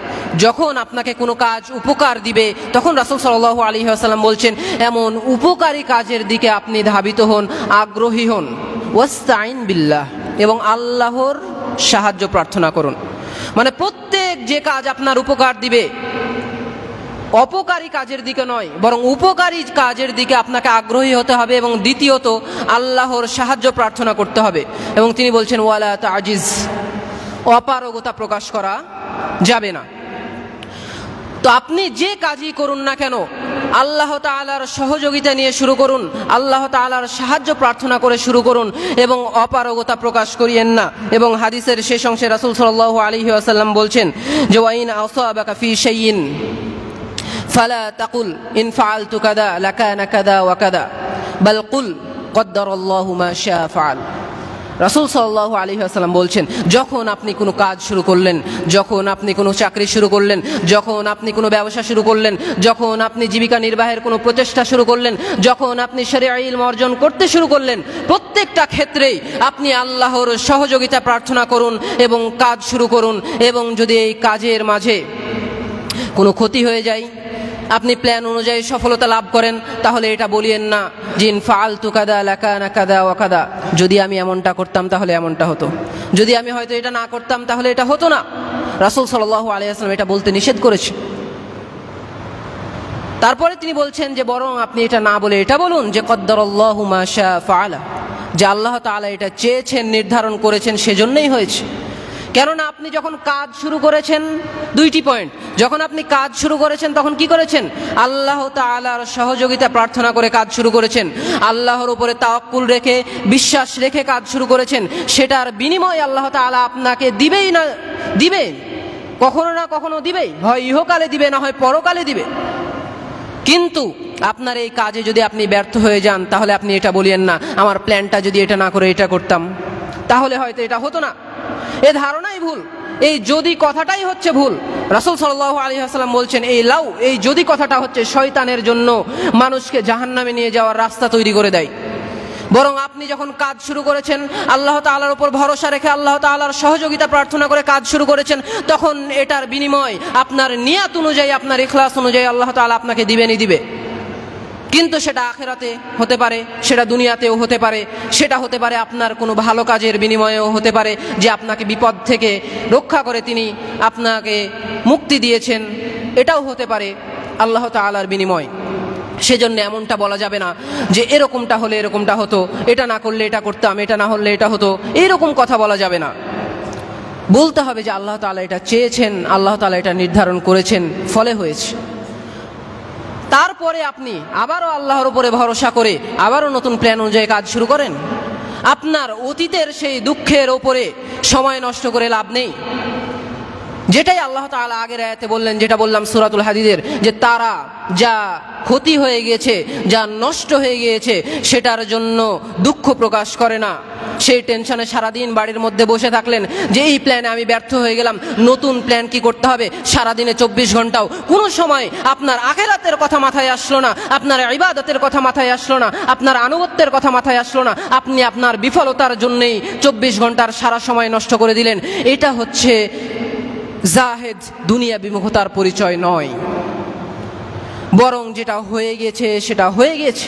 যখন আপনাকে কোনো কাজ উপকার দিবে তখন রাসূল সাল্লাল্লাহু আলাইহি ওয়াসাল্লাম বলছেন এমন উপকারী কাজের দিকে আপনি ধাবিত হন, আগ্রহী হন। ওয়াস্তাইন বিল্লাহ, এবং আল্লাহর সাহায্য প্রার্থনা করুন। মানে প্রত্যেক যে কাজ আপনার উপকার দিবে, অপকারী কাজের দিকে নয়, বরং উপকারী কাজের দিকে আপনাকে আগ্রহী হতে হবে। এবং দ্বিতীয়ত আল্লাহর সাহায্য প্রার্থনা করতে হবে। এবং তিনি বলছেন ওয়ালা তা'জিজ, অপারগতা প্রকাশ করা যাবে না। তো আপনি যে কাজই করুন না কেন আল্লাহ তাআলার সহযোগিতা নিয়ে শুরু করুন, আল্লাহ তাআলার সাহায্য প্রার্থনা করে শুরু করুন এবং অপারগতা প্রকাশ করিয়েন না। এবং হাদিসের শেষ অংশে রাসূল সাল্লাল্লাহু আলাইহি ওয়াসাল্লাম বলছেন যে ওয়াইন আসাবাকা ফি শাইইন ফালা তাকুল ইন ফাআলতু কাযা লাকানা কাযা ওয়া কাযা বাল কুল কদ্দারাল্লাহু মা শাআ ফাআল। রাসূল সাল্লাল্লাহু আলাইহি ওয়াসাল্লাম বলছেন, যখন আপনি কোনো কাজ শুরু করলেন, যখন আপনি কোনো চাকরি শুরু করলেন, যখন আপনি কোনো ব্যবসা শুরু করলেন, যখন আপনি জীবিকা নির্বাহের কোনো প্রচেষ্টা শুরু করলেন, যখন আপনি শরীআ ইলম অর্জন করতে শুরু করলেন, প্রত্যেকটা ক্ষেত্রেই আপনি আল্লাহর সহযোগিতা প্রার্থনা করুন এবং কাজ শুরু করুন। এবং যদি এই কাজের মাঝে কোনো ক্ষতি হয়ে যায়, আপনি প্ল্যান অনুযায়ী সফলতা লাভ করেন, তাহলে এটা বলিয়েন না যে ইন ফাআলতু কাযা লাকানা কাযা ওয়া কাযা, যদি আমি এমনটা করতাম তাহলে এমনটা হতো, যদি আমি হয়তো এটা না করতাম তাহলে এটা হতো না। রাসূল সাল্লাল্লাহু আলাইহি ওয়াসাল্লাম এটা বলতে নিষেধ করেছে। তারপরে তিনি বলছেন যে বরং আপনি এটা না বলে এটা বলুন যে কদ্দারাল্লাহু মা শাআ ফাআলা, যে আল্লাহ তাআলা এটা চেয়েছেন, নির্ধারণ করেছেন, সেজন্যই হয়েছে। কেননা আপনি যখন কাজ শুরু করেছেন, দুইটি পয়েন্ট, যখন আপনি কাজ শুরু করেছেন তখন কি করেছেন? আল্লাহ তাআলার সহযোগিতা প্রার্থনা করে কাজ শুরু করেছেন, আল্লাহর উপরে তাওয়াক্কুল রেখে, বিশ্বাস রেখে কাজ শুরু করেছেন। সেটার বিনিময় আল্লাহ তাআলা আপনাকে দিবেই না, দিবে, কখনো না কখনো দিবে, হয় ইহকালে দিবে না হয় পরকালে দিবে। কিন্তু আপনার এই কাজে যদি আপনি ব্যর্থ হয়ে যান, তাহলে আপনি এটা বলিয়েন না আমার প্ল্যানটা যদি এটা না করে এটা করতাম তাহলে হয়তো এটা হতো না। এ ধারণাই ভুল, এই যদি কথাটাই হচ্ছে ভুল। রাসূল সাল্লাল্লাহু আলাইহি ওয়াসাল্লাম বলছেন এই লাউ, এই যদি কথাটা হচ্ছে শয়তানের জন্য মানুষকে জাহান্নামে নিয়ে যাওয়ার রাস্তা তৈরি করে দেয়। বরং আপনি যখন কাজ শুরু করেছেন, আল্লাহ তাআলার উপর ভরসা রেখে আল্লাহ তাআলার সহযোগিতা প্রার্থনা করে কাজ শুরু করেছেন, তখন এটার বিনিময় আপনার নিয়াত অনুযায়ী, আপনার ইখলাস অনুযায়ী আল্লাহ তাআলা আপনাকে দিবেনই দিবে। কিন্তু সেটা আখিরাতে হতে পারে, সেটা দুনিয়াতেও হতে পারে, সেটা হতে পারে আপনার কোনো ভালো কাজের বিনিময়েও হতে পারে, যে আপনাকে বিপদ থেকে রক্ষা করে তিনি আপনাকে মুক্তি দিয়েছেন, এটাও হতে পারে আল্লাহ তাআলার বিনিময়। সেজন্য এমনটা বলা যাবে না যে এরকমটা হলে এরকমটা হতো, এটা না করলে এটা করতাম, এটা না হলে এটা হতো, এইরকম কথা বলা যাবে না। বলতে হবে যে আল্লাহ তাআলা এটা চেয়েছেন, আল্লাহ তাআলা এটা নির্ধারণ করেছেন, ফলে হয়েছে। তারপরে আপনি আবারও আল্লাহর উপরে ভরসা করে আবারও নতুন প্ল্যান অনুযায়ী কাজ শুরু করেন। আপনার অতীতের সেই দুঃখের ওপরে সময় নষ্ট করে লাভ নেই। যেটাই আল্লাহ তাআলা আগের আয়াতে বললেন, যেটা বললাম সূরাতুল হাদিদের, যে তারা যা ক্ষতি হয়ে গিয়েছে, যা নষ্ট হয়ে গিয়েছে, সেটার জন্য দুঃখ প্রকাশ করে না। সেই টেনশনে সারাদিন বাড়ির মধ্যে বসে থাকলেন যে এই প্ল্যানে আমি ব্যর্থ হয়ে গেলাম, নতুন প্ল্যান কি করতে হবে। সারাদিনে 24 ঘন্টাও কোনো সময় আপনার আখিরাতের কথা মাথায় আসলো না, আপনার ইবাদতের কথা মাথায় আসলো না, আপনার আনুগত্যের কথা মাথায় আসলো না। আপনি আপনার বিফলতার জন্যই 24 ঘন্টার সারা সময় নষ্ট করে দিলেন। এটা হচ্ছে জাহেদ দুনিয়া বিমুখতার পরিচয় নয়। বরং যেটা হয়ে গেছে সেটা হয়ে গেছে,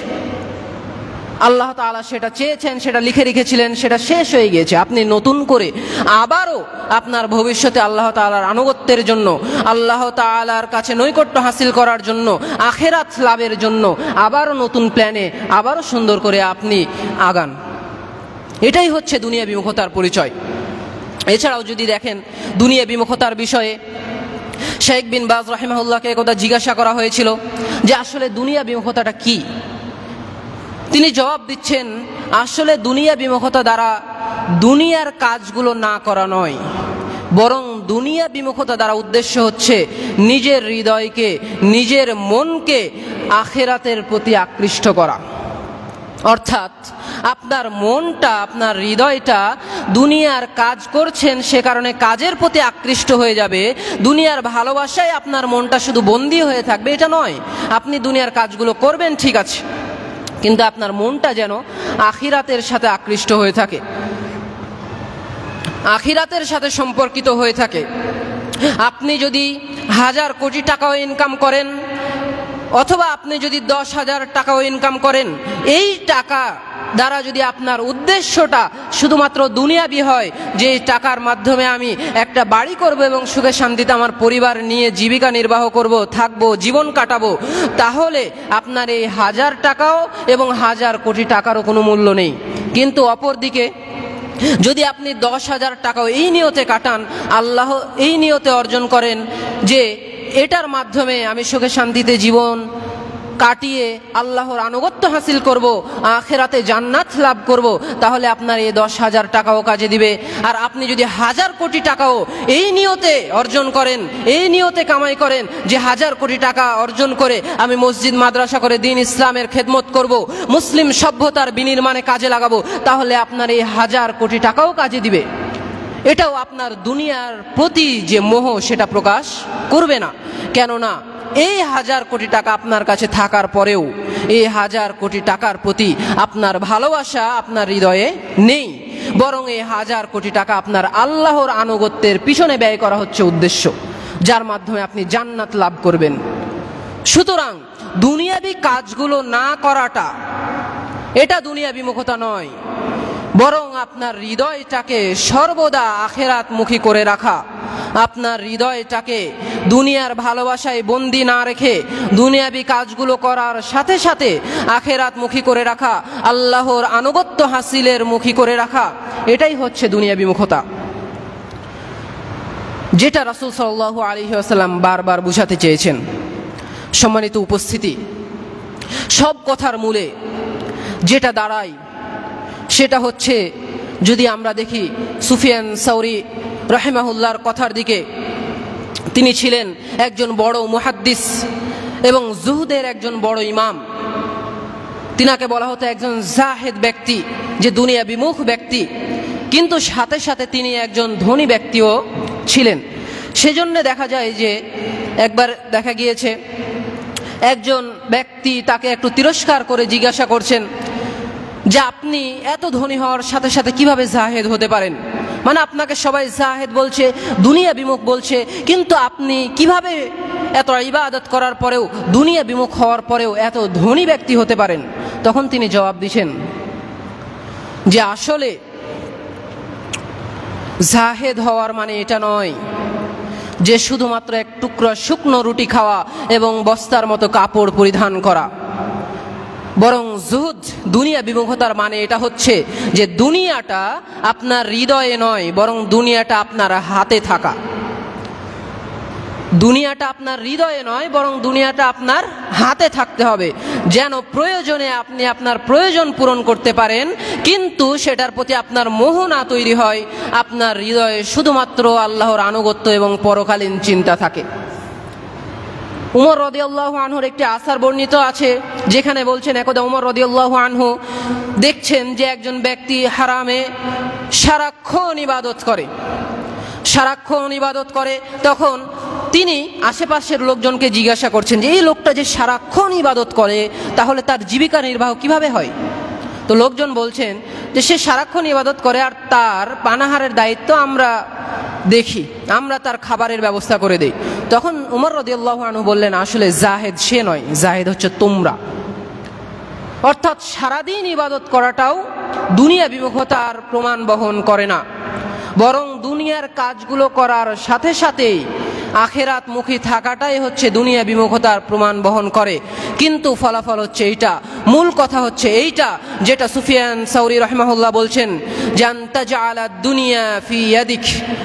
আল্লাহ তাআলা সেটা চেয়েছেন, সেটা লিখে রেখেছিলেন, সেটা শেষ হয়ে গিয়েছে। আপনি নতুন করে আবারও আপনার ভবিষ্যতে আল্লাহ তাআলার আনুগত্যের জন্য, আল্লাহ তাআলার কাছে নৈকট্য হাসিল করার জন্য, আখিরাত লাভের জন্য আবারও নতুন প্ল্যানে আবারও সুন্দর করে আপনি আগান। এটাই হচ্ছে দুনিয়া বিমুখতার পরিচয়। এছাড়াও যদি দেখেন দুনিয়া বিমুখতার বিষয়ে শেখ বিন বাজ রাহিমাহুল্লাহকে একদা জিজ্ঞাসা করা হয়েছিল যে আসলে দুনিয়া বিমুখতাটা কি। তিনি জবাব দিচ্ছেন, আসলে দুনিয়া বিমুখতা দ্বারা দুনিয়ার কাজগুলো না করা নয়, বরং দুনিয়া বিমুখতা দ্বারা উদ্দেশ্য হচ্ছে নিজের হৃদয়কে, নিজের মনকে আখিরাতের প্রতি আকৃষ্ট করা। অর্থাৎ আপনার মনটা, আপনার হৃদয়টা দুনিয়ার কাজ করছেন, সে কারণে কাজের প্রতি আকৃষ্ট হয়ে যাবে। দুনিয়ার ভালোবাসায় আপনার মনটা শুধু বন্দী হয়ে থাকবে, এটা নয়। আপনি দুনিয়ার কাজগুলো করবেন ঠিক আছে, কিন্তু আপনার মনটা যেন আখিরাতের সাথে আকৃষ্ট হয়ে থাকে, আখিরাতের সাথে সম্পর্কিত হয়ে থাকে। আপনি যদি 1000 কোটি টাকাও ইনকাম করেন, অথবা আপনি যদি 10,000 টাকাও ইনকাম করেন, এই টাকা দ্বারা যদি আপনার উদ্দেশ্যটা শুধুমাত্র দুনিয়াবি হয়, যে টাকার মাধ্যমে আমি একটা বাড়ি করব এবং সুখে শান্তিতে আমার পরিবার নিয়ে জীবিকা নির্বাহ করব, থাকবো, জীবন কাটাবো, তাহলে আপনার এই 1000 টাকাও এবং 1000 কোটি টাকারও কোনো মূল্য নেই। কিন্তু অপরদিকে যদি আপনি 10,000 টাকাও এই নিয়তে কাটান, আল্লাহ এই নিয়তে অর্জন করেন যে এটার মাধ্যমে আমি সুখে শান্তিতে জীবন কাটিয়ে আল্লাহর আনুগত্য হাসিল করব, আখিরাতে জান্নাত লাভ করব, তাহলে আপনার এই 10,000 টাকাও কাজে দিবে। আর আপনি যদি 1000 কোটি টাকাও এই নিয়তে অর্জন করেন, এই নিয়তে কামাই করেন যে 1000 কোটি টাকা অর্জন করে আমি মসজিদ মাদ্রাসা করে দ্বীন ইসলামের খেদমত করব, মুসলিম সভ্যতার বিনির্মাণে কাজে লাগাবো, তাহলে আপনার এই 1000 কোটি টাকাও কাজে দিবে। এটাও আপনার দুনিয়ার প্রতি যে মোহ সেটা প্রকাশ করবে না। কেননা এই 1000 কোটি টাকা আপনার কাছে থাকার পরেও এই 1000 কোটি টাকার প্রতি আপনার ভালোবাসা আপনার হৃদয়ে নেই, বরং এই 1000 কোটি টাকা আপনার আল্লাহর আনুগত্যের পিছনে ব্যয় করা হচ্ছে উদ্দেশ্য, যার মাধ্যমে আপনি জান্নাত লাভ করবেন। সুতরাং দুনিয়াবি কাজগুলো না করাটা এটা দুনিয়া বিমুখতা নয়, বরং আপনার হৃদয়টাকে সর্বদা আখিরাতমুখী করে রাখা, আপনার হৃদয়টাকে দুনিয়ার ভালোবাসায় বন্দী না রেখে দুনিয়াবি কাজগুলো করার সাথে সাথে আখিরাতমুখী করে রাখা, আল্লাহর আনুগত্য হাসিলের মুখী করে রাখা, এটাই হচ্ছে দুনিয়া বিমুখতা, যেটা রাসূল সাল্লাল্লাহু আলাইহি ওয়াসাল্লাম বারবার বুঝাতে চেয়েছেন। সম্মানিত উপস্থিতি, সব কথার মূলে যেটা দাঁড়ায় সেটা হচ্ছে, যদি আমরা দেখি সুফিয়ান সাউরি রাহিমাহুল্লাহর কথার দিকে, তিনি ছিলেন একজন বড় মুহাদ্দিস এবং জুহুদের একজন বড় ইমাম। তিনাকে বলা হতো একজন জাহেদ ব্যক্তি, যে দুনিয়া বিমুখ ব্যক্তি, কিন্তু সাথে সাথে তিনি একজন ধনী ব্যক্তিও ছিলেন। সেজন্য দেখা যায় যে একবার দেখা গিয়েছে একজন ব্যক্তি তাকে একটু তিরস্কার করে জিজ্ঞাসা করছেন যে আপনি এত ধনী হওয়ার সাথে সাথে কিভাবে জাহেদ হতে পারেন, মানে আপনাকে সবাই জাহেদ বলছে, দুনিয়া বিমুখ বলছে, কিন্তু আপনি কিভাবে এত ইবাদত করার পরেও, দুনিয়া বিমুখ হওয়ার পরেও এত ধনী ব্যক্তি হতে পারেন? তখন তিনি জবাব দিয়েছেন যে আসলে জাহেদ হওয়ার মানে এটা নয় যে শুধুমাত্র এক টুকরা শুকনো রুটি খাওয়া এবং বস্তার মতো কাপড় পরিধান করা, বরং জুহুদ, দুনিয়া বিমুখতার মানে এটা হচ্ছে যে দুনিয়াটা আপনার হৃদয়ে নয়, বরং দুনিয়াটা আপনার হাতে থাকা। দুনিয়াটা আপনার হৃদয়ে নয়, বরং দুনিয়াটা আপনার হাতে থাকতে হবে, যেন প্রয়োজনে আপনি আপনার প্রয়োজন পূরণ করতে পারেন, কিন্তু সেটার প্রতি আপনার মোহ না তৈরি হয়, আপনার হৃদয়ে শুধুমাত্র আল্লাহর আনুগত্য এবং পরকালীন চিন্তা থাকে। উমর রাদিয়াল্লাহু আনহুর একটি আসার বর্ণিত আছে, যেখানে বলছেন একদা উমর রাদিয়াল্লাহু আনহু দেখছেন যে একজন ব্যক্তি হারামে সারাক্ষণ ইবাদত করে। তখন তিনি আশেপাশের লোকজনকে জিজ্ঞাসা করছেন যে এই লোকটা যে সারাক্ষণ ইবাদত করে, তাহলে তার জীবিকা নির্বাহ কিভাবে হয়? তো লোকজন বলছেন যে সে সারাক্ষণ ইবাদত করে আর তার পানাহারের দায়িত্ব আমরা দেখি, আমরা তার খাবারের ব্যবস্থা করে দেই। তখন উমর রাদিয়াল্লাহু আনহু বললেন, আসলে জাহেদ সে নয়, জাহেদ হচ্ছে তোমরা। অর্থাৎ সারাদিন ইবাদত করাটাও দুনিয়া বিমুখতার প্রমাণ বহন করে না, বরং দুনিয়ার কাজগুলো করার সাথে সাথেই আখেরাত মুখী থাকাটাই হচ্ছে দুনিয়া বিমুখতার প্রমাণ বহন করে। কিন্তু ফলাফল হচ্ছে এইটা, মূল কথা হচ্ছে এইটা, যেটা সুফিয়ান সাউরি রাহিমাহুল্লাহ বলছেন, জানতা জাআলা দুনিয়া ফি ইয়াদিক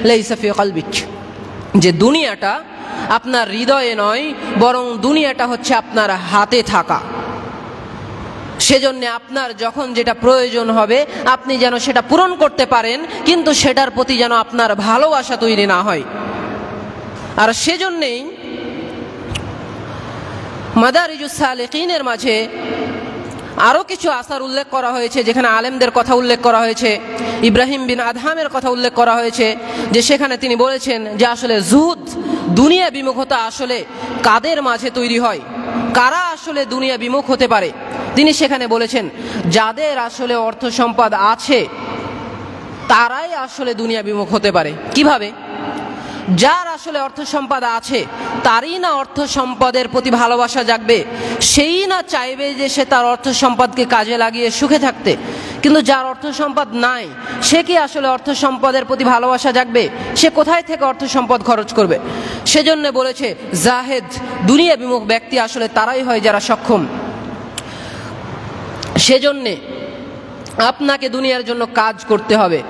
লাইসা ফি কলবিক, যে দুনিয়াটা আপনার হৃদয়ে নয়, বরং দুনিয়াটা হচ্ছে আপনার হাতে থাকা। সেজন্য আপনার যখন যেটা প্রয়োজন হবে আপনি যেন সেটা পূরণ করতে পারেন, কিন্তু সেটার প্রতি যেন আপনার ভালোবাসা তৈরি না হয়। আর সেজন্যেই মাদারিজুস সালিকিনের মাঝে আরও কিছু আসার উল্লেখ করা হয়েছে, যেখানে আলেমদের কথা উল্লেখ করা হয়েছে। ইব্রাহিম বিন আদহামের কথা উল্লেখ করা হয়েছে, যে সেখানে তিনি বলেছেন যে আসলে জুহুদ, দুনিয়া বিমুখতা আসলে কাদের মাঝে তৈরি হয়, কারা আসলে দুনিয়া বিমুখ হতে পারে। তিনি সেখানে বলেছেন, যাদের আসলে অর্থ সম্পদ আছে তারাই আসলে দুনিয়া বিমুখ হতে পারে। কিভাবে? যার আসলে অর্থ সম্পদ আছে তারই না অর্থ সম্পদের প্রতি ভালোবাসা জাগবে, সেই না চাইবে যে সে তার অর্থ সম্পদকে কাজে লাগিয়ে সুখে থাকতে। কিন্তু যার অর্থ সম্পদ নাই, সে কি আসলে অর্থ সম্পদের প্রতি ভালোবাসা জাগবে? সে কোথায় থেকে অর্থ সম্পদ খরচ করবে? সেজন্য বলেছে জাহেদ, দুনিয়া বিমুখ ব্যক্তি আসলে তারাই হয় যারা সক্ষম। সেজন্যে আপনাকে দুনিয়ার জন্য কাজ করতে হবে,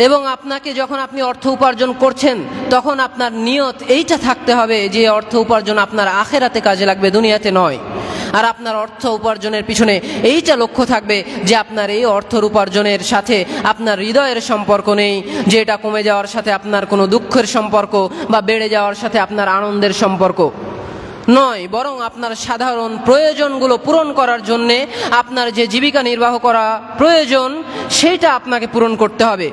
এবং আপনাকে যখন আপনি অর্থ উপার্জন করছেন তখন আপনার নিয়ত এইটা থাকতে হবে যে অর্থ উপার্জন আপনার আখেরাতে কাজে লাগবে, দুনিয়াতে নয়। আর আপনার অর্থ উপার্জনের পিছনে এইটা লক্ষ্য থাকবে যে আপনার এই অর্থ উপার্জনের সাথে আপনার হৃদয়ের সম্পর্ক নেই, যে এটা কমে যাওয়ার সাথে আপনার কোনো দুঃখের সম্পর্ক বা বেড়ে যাওয়ার সাথে আপনার আনন্দের সম্পর্ক নয়, বরং আপনার সাধারণ প্রয়োজনগুলো পূরণ করার জন্যে আপনার যে জীবিকা নির্বাহ করা প্রয়োজন সেইটা আপনাকে পূরণ করতে হবে,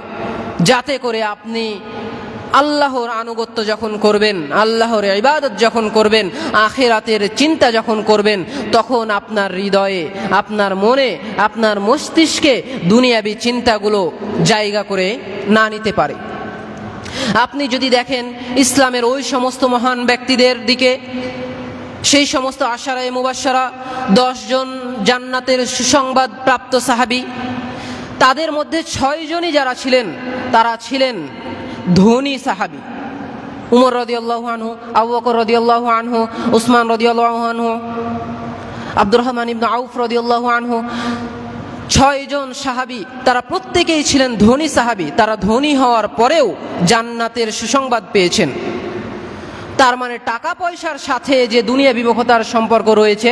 যাতে করে আপনি আল্লাহর আনুগত্য যখন করবেন, আল্লাহর ইবাদত যখন করবেন, আখিরাতের চিন্তা যখন করবেন, তখন আপনার হৃদয়ে, আপনার মনে, আপনার মস্তিষ্কে দুনিয়াবী চিন্তাগুলো জায়গা করে না নিতে পারে। আপনি যদি দেখেন ইসলামের ওই সমস্ত মহান ব্যক্তিদের দিকে, সেই সমস্ত আশারায়ে মুবাশশারা 10 জন জান্নাতের সুসংবাদ প্রাপ্ত সাহাবী, তাদের মধ্যে 6 জনই যারা ছিলেন তারা ছিলেন ধনী সাহাবী। উমর রাদিয়াল্লাহু আনহু, আবু বকর রাদিয়াল্লাহু আনহু, উসমান রাদিয়াল্লাহু আনহু, আব্দুর রহমান ইবনে আউফ রাদিয়াল্লাহু আনহু, 6 জন সাহাবী, তারা প্রত্যেকেই ছিলেন ধনী সাহাবী। তারা ধনী হওয়ার পরেও জান্নাতের সুসংবাদ পেয়েছেন। তার মানে টাকা পয়সার সাথে যে দুনিয়া বিমুখতার সম্পর্ক রয়েছে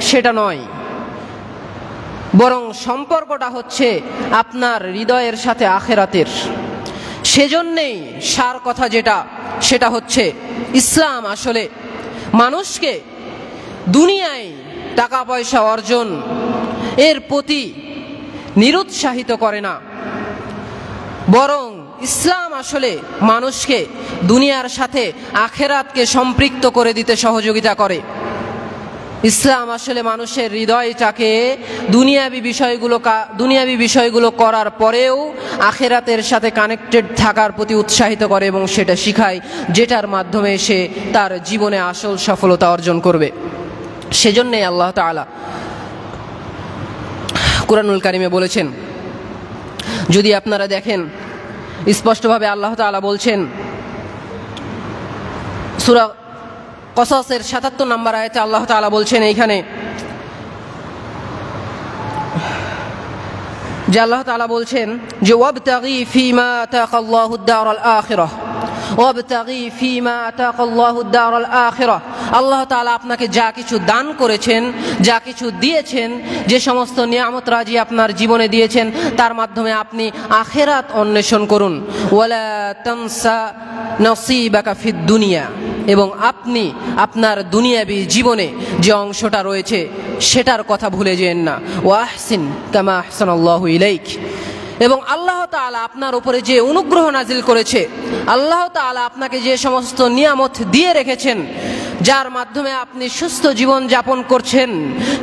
সেটা নয়, বরং সম্পর্কটা হচ্ছে আপনার হৃদয়ের সাথে আখেরাতের। সেজন্যেই সার কথা যেটা, সেটা হচ্ছে ইসলাম আসলে মানুষকে দুনিয়ায় টাকা পয়সা অর্জন এর প্রতি নিরুৎসাহিত করে না, বরং ইসলাম আসলে মানুষকে দুনিয়ার সাথে আখেরাতকে সম্পৃক্ত করে দিতে সহযোগিতা করে। ইসলাম আসলে মানুষের হৃদয়টাকে দুনিয়াবি বিষয়গুলো করার পরেও আখিরাতের সাথে কানেক্টেড থাকার প্রতি উৎসাহিত করে এবং সেটা শিখায়, যেটার মাধ্যমে সে তার জীবনে আসল সফলতা অর্জন করবে। সেজন্যই আল্লাহ তাআলা কুরআনুল কারীমে বলেছেন, যদি আপনারা দেখেন স্পষ্টভাবে আল্লাহ তাআলা বলছেন সূরা কসসের ৭৭ নম্বর আয়াতে আল্লাহ তাআলা বলছেন এইখানে যে আল্লাহ তাআলা বলছেন যে ওয়াবতাগি ফীমা আতাকাল্লাহুদ দারাল আখিরাহ, ওয়াবতাগি ফীমা আতাকাল্লাহুদ দারাল আখিরাহ। আল্লাহ তাআলা আপনাকে যা কিছু দান করেছেন, যা কিছু দিয়েছেন, যে সমস্ত নিয়ামত রাজি আপনার জীবনে দিয়েছেন, তার মাধ্যমে আপনি আখিরাত অন্বেষণ করুন। ওয়ালা তানসা নসিবাকা ফিদ দুনিয়া, এবং আপনি আপনার দুনিয়াবি জীবনে যে অংশটা রয়েছে সেটার কথা ভুলে যেন না। ওয়া আহসিন কামা আহসানাল্লাহু ইলাইক, এবং আল্লাহ তাআলা আপনার উপরে যে অনুগ্রহ নাজিল করেছে, আল্লাহ তাআলা আপনাকে যে সমস্ত নিয়ামত দিয়ে রেখেছেন, যার মাধ্যমে আপনি সুস্থ জীবন যাপন করছেন,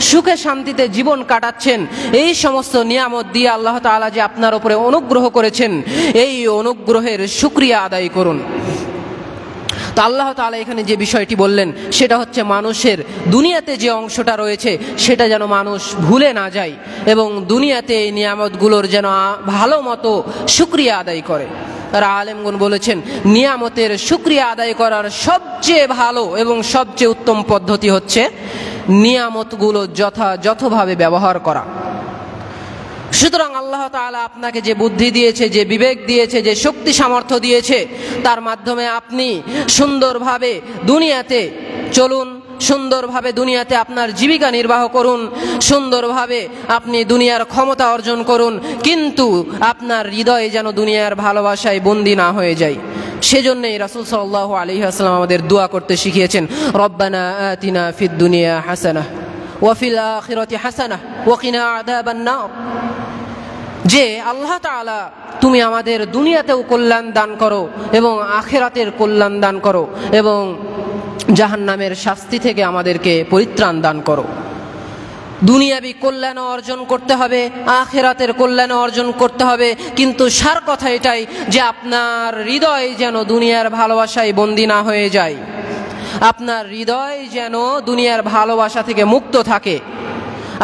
সুখে শান্তিতে জীবন কাটাচ্ছেন, এই সমস্ত নিয়ামত দিয়ে আল্লাহ তাআলা যে আপনার উপরে অনুগ্রহ করেছেন, এই অনুগ্রহের শুকরিয়া আদায় করুন। তো আল্লাহ তাআলা এখানে যে বিষয়টি বললেন সেটা হচ্ছে মানুষের দুনিয়াতে যে অংশটা রয়েছে সেটা যেন মানুষ ভুলে না যায়, এবং দুনিয়াতে এই নিয়ামতগুলোর যেন ভালো মতো শুকরিয়া আদায় করে। আর আলেমগণ বলেছেন নিয়ামতের শুকরিয়া আদায় করার সবচেয়ে ভালো এবং সবচেয়ে উত্তম পদ্ধতি হচ্ছে নিয়ামতগুলো যথাযথভাবে ব্যবহার করা। সুতরাং আল্লাহ তাআলা আপনাকে যে বুদ্ধি দিয়েছে, যে বিবেক দিয়েছে, যে শক্তি সামর্থ্য দিয়েছে, তার মাধ্যমে আপনি সুন্দরভাবে দুনিয়াতে চলুন, সুন্দরভাবে দুনিয়াতে আপনার জীবিকা নির্বাহ করুন, সুন্দরভাবে আপনি দুনিয়ার ক্ষমতা অর্জন করুন, কিন্তু আপনার হৃদয়ে যেন দুনিয়ার ভালোবাসায় বন্দী না হয়ে যায়। সেজন্যই রাসূল সাল্লাল্লাহু আলাইহি ওয়াসাল্লাম আমাদের দোয়া করতে শিখিয়েছেন, রব্বানা আতিনা ফিদ দুনিয়া হাসানাহ ওয়া ফিল আখিরাতি হাসানাহ ওয়া কিনা আযাবান নার, যে আল্লাহ তাআলা তুমি আমাদের দুনিয়াতেও কল্যাণ দান করো এবং আখিরাতের কল্যাণ দান করো, এবং জাহান্নামের শাস্তি থেকে আমাদেরকে পরিত্রাণ দান করো। দুনিয়াবি কল্যাণ অর্জন করতে হবে, আখিরাতের কল্যাণ অর্জন করতে হবে, কিন্তু সার কথা এটাই যে আপনার হৃদয় যেন দুনিয়ার ভালোবাসায় বন্দী না হয়ে যায়, আপনার হৃদয় যেন দুনিয়ার ভালোবাসা থেকে মুক্ত থাকে।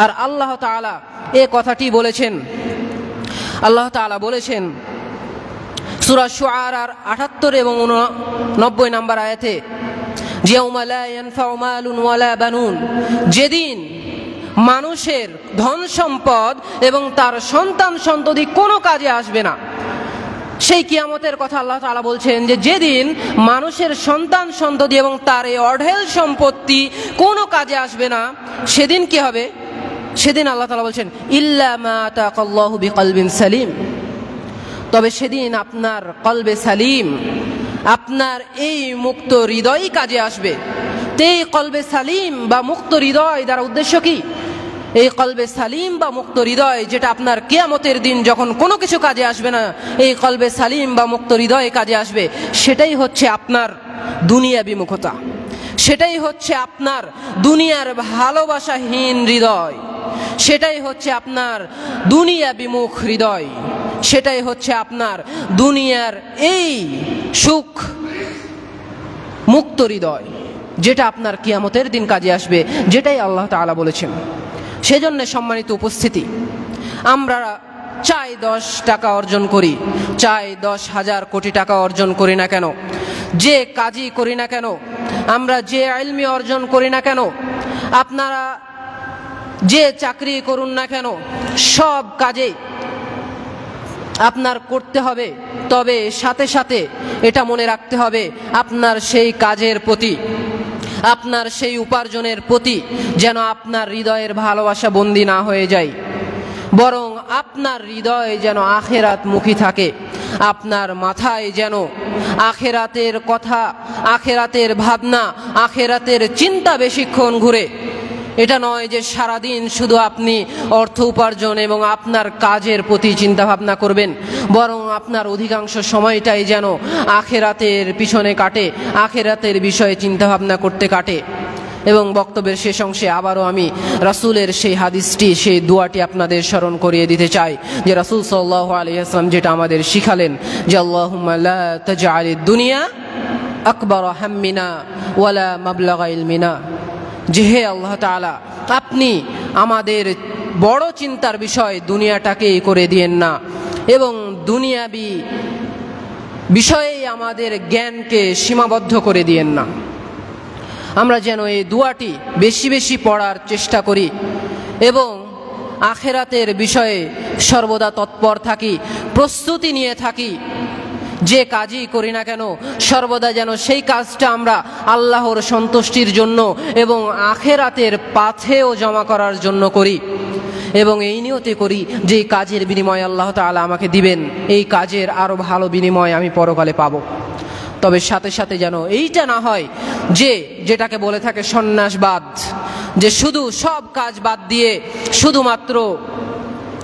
আর আল্লাহ তাআলা এ কথাটি বলেছেন, আল্লাহ তাআলা বলেছেন সূরা শুআরার ৭৮ এবং ৯৯ নম্বর আয়াতে, ইয়াউমা লা ইয়ানফাউ মালুন ওয়ালা বানুন, যেদিন মানুষের ধন সম্পদ এবং তার সন্তান সন্ততি কোনো কাজে আসবে না। সেই কিয়ামতের কথা আল্লাহ তাআলা বলছেন যে যেদিন মানুষের সন্তান সন্ততি এবং তার এই অঢেল সম্পত্তি কোনো কাজে আসবে না, সেদিন কি হবে? সেদিন আল্লাহ তাআলা বলছেন ইল্লা মা আতাকাল্লাহু বিকলবিন সালিম, তবে সেদিন আপনার কলবে সালিম, আপনার এই মুক্ত হৃদয় কাজে আসবে। এই কলবে সালিম বা মুক্ত হৃদয় দ্বারা উদ্দেশ্য কি? এই কলবে সালিম বা মুক্ত হৃদয় যেটা আপনার কিয়ামতের দিন যখন কোনো কিছু কাজে আসবে না, এই কলবে সালিম বা মুক্ত হৃদয় কাজে আসবে, সেটাই হচ্ছে আপনার দুনিয়া বিমুখতা, সেটাই হচ্ছে আপনার দুনিয়ার ভালোবাসাহীন হৃদয়, সেটাই হচ্ছে আপনার দুনিয়া বিমুখ হৃদয়, সেটাই হচ্ছে আপনার দুনিয়ার এই সুখ মুক্ত হৃদয় যেটা আপনার কিয়ামতের দিন কাজে আসবে, যেটাই আল্লাহ তাআলা বলেছেন। সেজন্য সম্মানিত উপস্থিতি, আমরা চাই 10 টাকা অর্জন করি, চাই 10,000 কোটি টাকা অর্জন করি না কেন, যে কাজই করি না কেন, আমরা যে ইলমি অর্জন করি না কেন, আপনারা যে চাকরি করুন না কেন, সব কাজে আপনার করতে হবে, তবে সাথে সাথে এটা মনে রাখতে হবে আপনার সেই কাজের প্রতি, আপনার সেই উপার্জনের প্রতি যেন আপনার হৃদয়ের ভালোবাসা বন্দী না হয়ে যায়, বরং আপনার হৃদয় যেন আখিরাত মুখী থাকে, আপনার মাথায় যেন আখিরাতের কথা, আখিরাতের ভাবনা, আখিরাতের চিন্তা বেশিক্ষণ ঘুরে। এটা নয় যে সারাদিন শুধু আপনি অর্থ উপার্জন এবং আপনার কাজের প্রতি চিন্তা ভাবনা করবেন, বরং আপনার অধিকাংশ সময়টাই যেন আখিরাতের পিছনে কাটে, আখিরাতের বিষয়ে চিন্তা ভাবনা করতে কাটে। এবং বক্তব্যের শেষ অংশে আবারও আমি রাসূলের সেই হাদিসটি, সেই দোয়াটি আপনাদের স্মরণ করিয়ে দিতে চাই, যে রাসূল সাল্লাল্লাহু আলাইহি ওয়াসাল্লাম যেটা আমাদের শিখালেন, যে আল্লাহুম্মা লা তাজআলিদ দুনিয়া আকবার হাম্মিনা ওয়ালা মাবলাগা ইলমিনা, যে হে আল্লাহ তাআলা, আপনি আমাদের বড় চিন্তার বিষয় দুনিয়াটাকেই করে দিয়েন না, এবং দুনিয়াবি বিষয়ে আমাদের জ্ঞানকে সীমাবদ্ধ করে দিয়েন না। আমরা যেন এই দোয়াটি বেশি বেশি পড়ার চেষ্টা করি এবং আখিরাতের বিষয়ে সর্বদা তৎপর থাকি, প্রস্তুতি নিয়ে থাকি। যে কাজই করি না কেন সর্বদা যেন সেই কাজটা আমরা আল্লাহর সন্তুষ্টির জন্য এবং আখিরাতের পাথেও জমা করার জন্য করি, এবং এই নিয়তে করি যে এই কাজের বিনিময় আল্লাহ তাআলা আমাকে দিবেন, এই কাজের আরও ভালো বিনিময় আমি পরকালে পাব। তবে সাথে সাথে যেন এইটা না হয় যে যেটাকে বলে থাকে সন্ন্যাসবাদ, যে শুধু সব কাজ বাদ দিয়ে শুধুমাত্র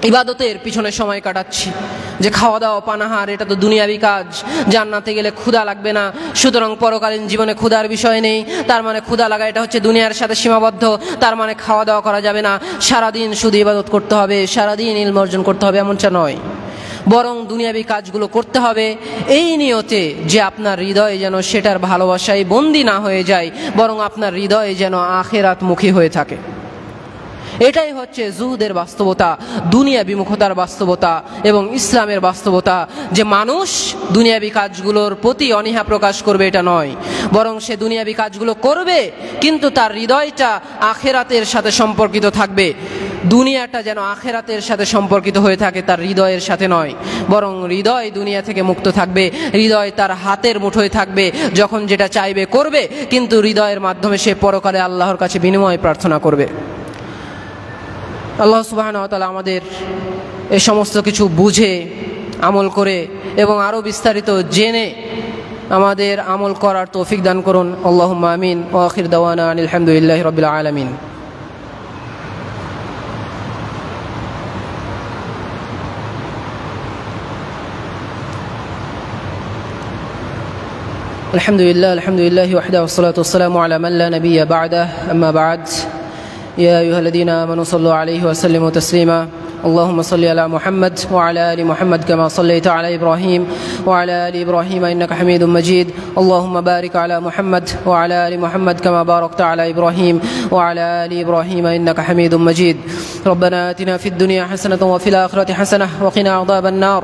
ইবাদতের পিছনে সময় কাটাচ্ছি, যে খাওয়া দাওয়া পানাহার এটা তো দুনিয়াবি কাজ, জান্নাতে গেলে ক্ষুধা লাগবে না, সুতরাং পরকালীন জীবনে ক্ষুধার বিষয় নেই, তার মানে ক্ষুধা লাগা এটা হচ্ছে দুনিয়ার সাথে সীমাবদ্ধ, তার মানে খাওয়া দাওয়া করা যাবে না, সারাদিন শুধু ইবাদত করতে হবে, সারাদিন ইলম অর্জন করতে হবে, এমনটা নয়। বরং দুনিয়াবি কাজগুলো করতে হবে এই নিয়তে যে আপনার হৃদয়ে যেন সেটার ভালোবাসায় বন্দী না হয়ে যায়, বরং আপনার হৃদয়ে যেন আখিরাতমুখী হয়ে থাকে। এটাই হচ্ছে জুহুদের বাস্তবতা, দুনিয়া বিমুখতার বাস্তবতা এবং ইসলামের বাস্তবতা, যে মানুষ দুনিয়াবি কাজগুলোর প্রতি অনীহা প্রকাশ করবে এটা নয়, বরং সে দুনিয়াবি কাজগুলো করবে কিন্তু তার হৃদয়টা আখিরাতের সাথে সম্পর্কিত থাকবে। দুনিয়াটা যেন আখিরাতের সাথে সম্পর্কিত হয়ে থাকে, তার হৃদয়ের সাথে নয়, বরং হৃদয় দুনিয়া থেকে মুক্ত থাকবে, হৃদয় তার হাতের মুঠোয় থাকবে, যখন যেটা চাইবে করবে, কিন্তু হৃদয়ের মাধ্যমে সে পরকালে আল্লাহর কাছে বিনিময় প্রার্থনা করবে। আল্লাহ সুবহানাহু ওয়া তাআলা আমাদের এই সমস্ত কিছু বুঝে আমল করে এবং আরও বিস্তারিত জেনে আমাদের আমল করার তৌফিক দান করুন। আল্লাহুম্মা আমিন। ওয়া আখির দাওয়ানা আনিল হামদুলিল্লাহি রাব্বিল আলামিন। আলহামদুলিল্লাহি ওয়াহদাহু ওয়াসসালাতু ওয়াসসালামু আলা মান লা নাবিয়্যা বা'দাহু, আম্মা বা'দ। يا أيها الذين آمنوا صلوا عليه وسلموا تسليما. اللهم صل على محمد وعلى آل محمد كما صليت على إبراهيم وعلى آل إبراهيم إنك حميد مجيد. اللهم بارك على محمد وعلى آل محمد كما باركت على إبراهيم وعلى آل إبراهيم إنك حميد مجيد. ربنا آتنا في الدنيا حسنة وفي الآخرة حسنة وقنا عذاب النار.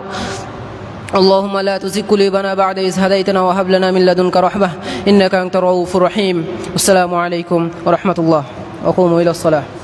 اللهم لا تزغ قلوبنا بعد إذ هديتنا وهب لنا من لدنك رحمة إنك أنت الرؤوف الرحيم. السلام عليكم ورحمة الله. وقوموا إلى الصلاة.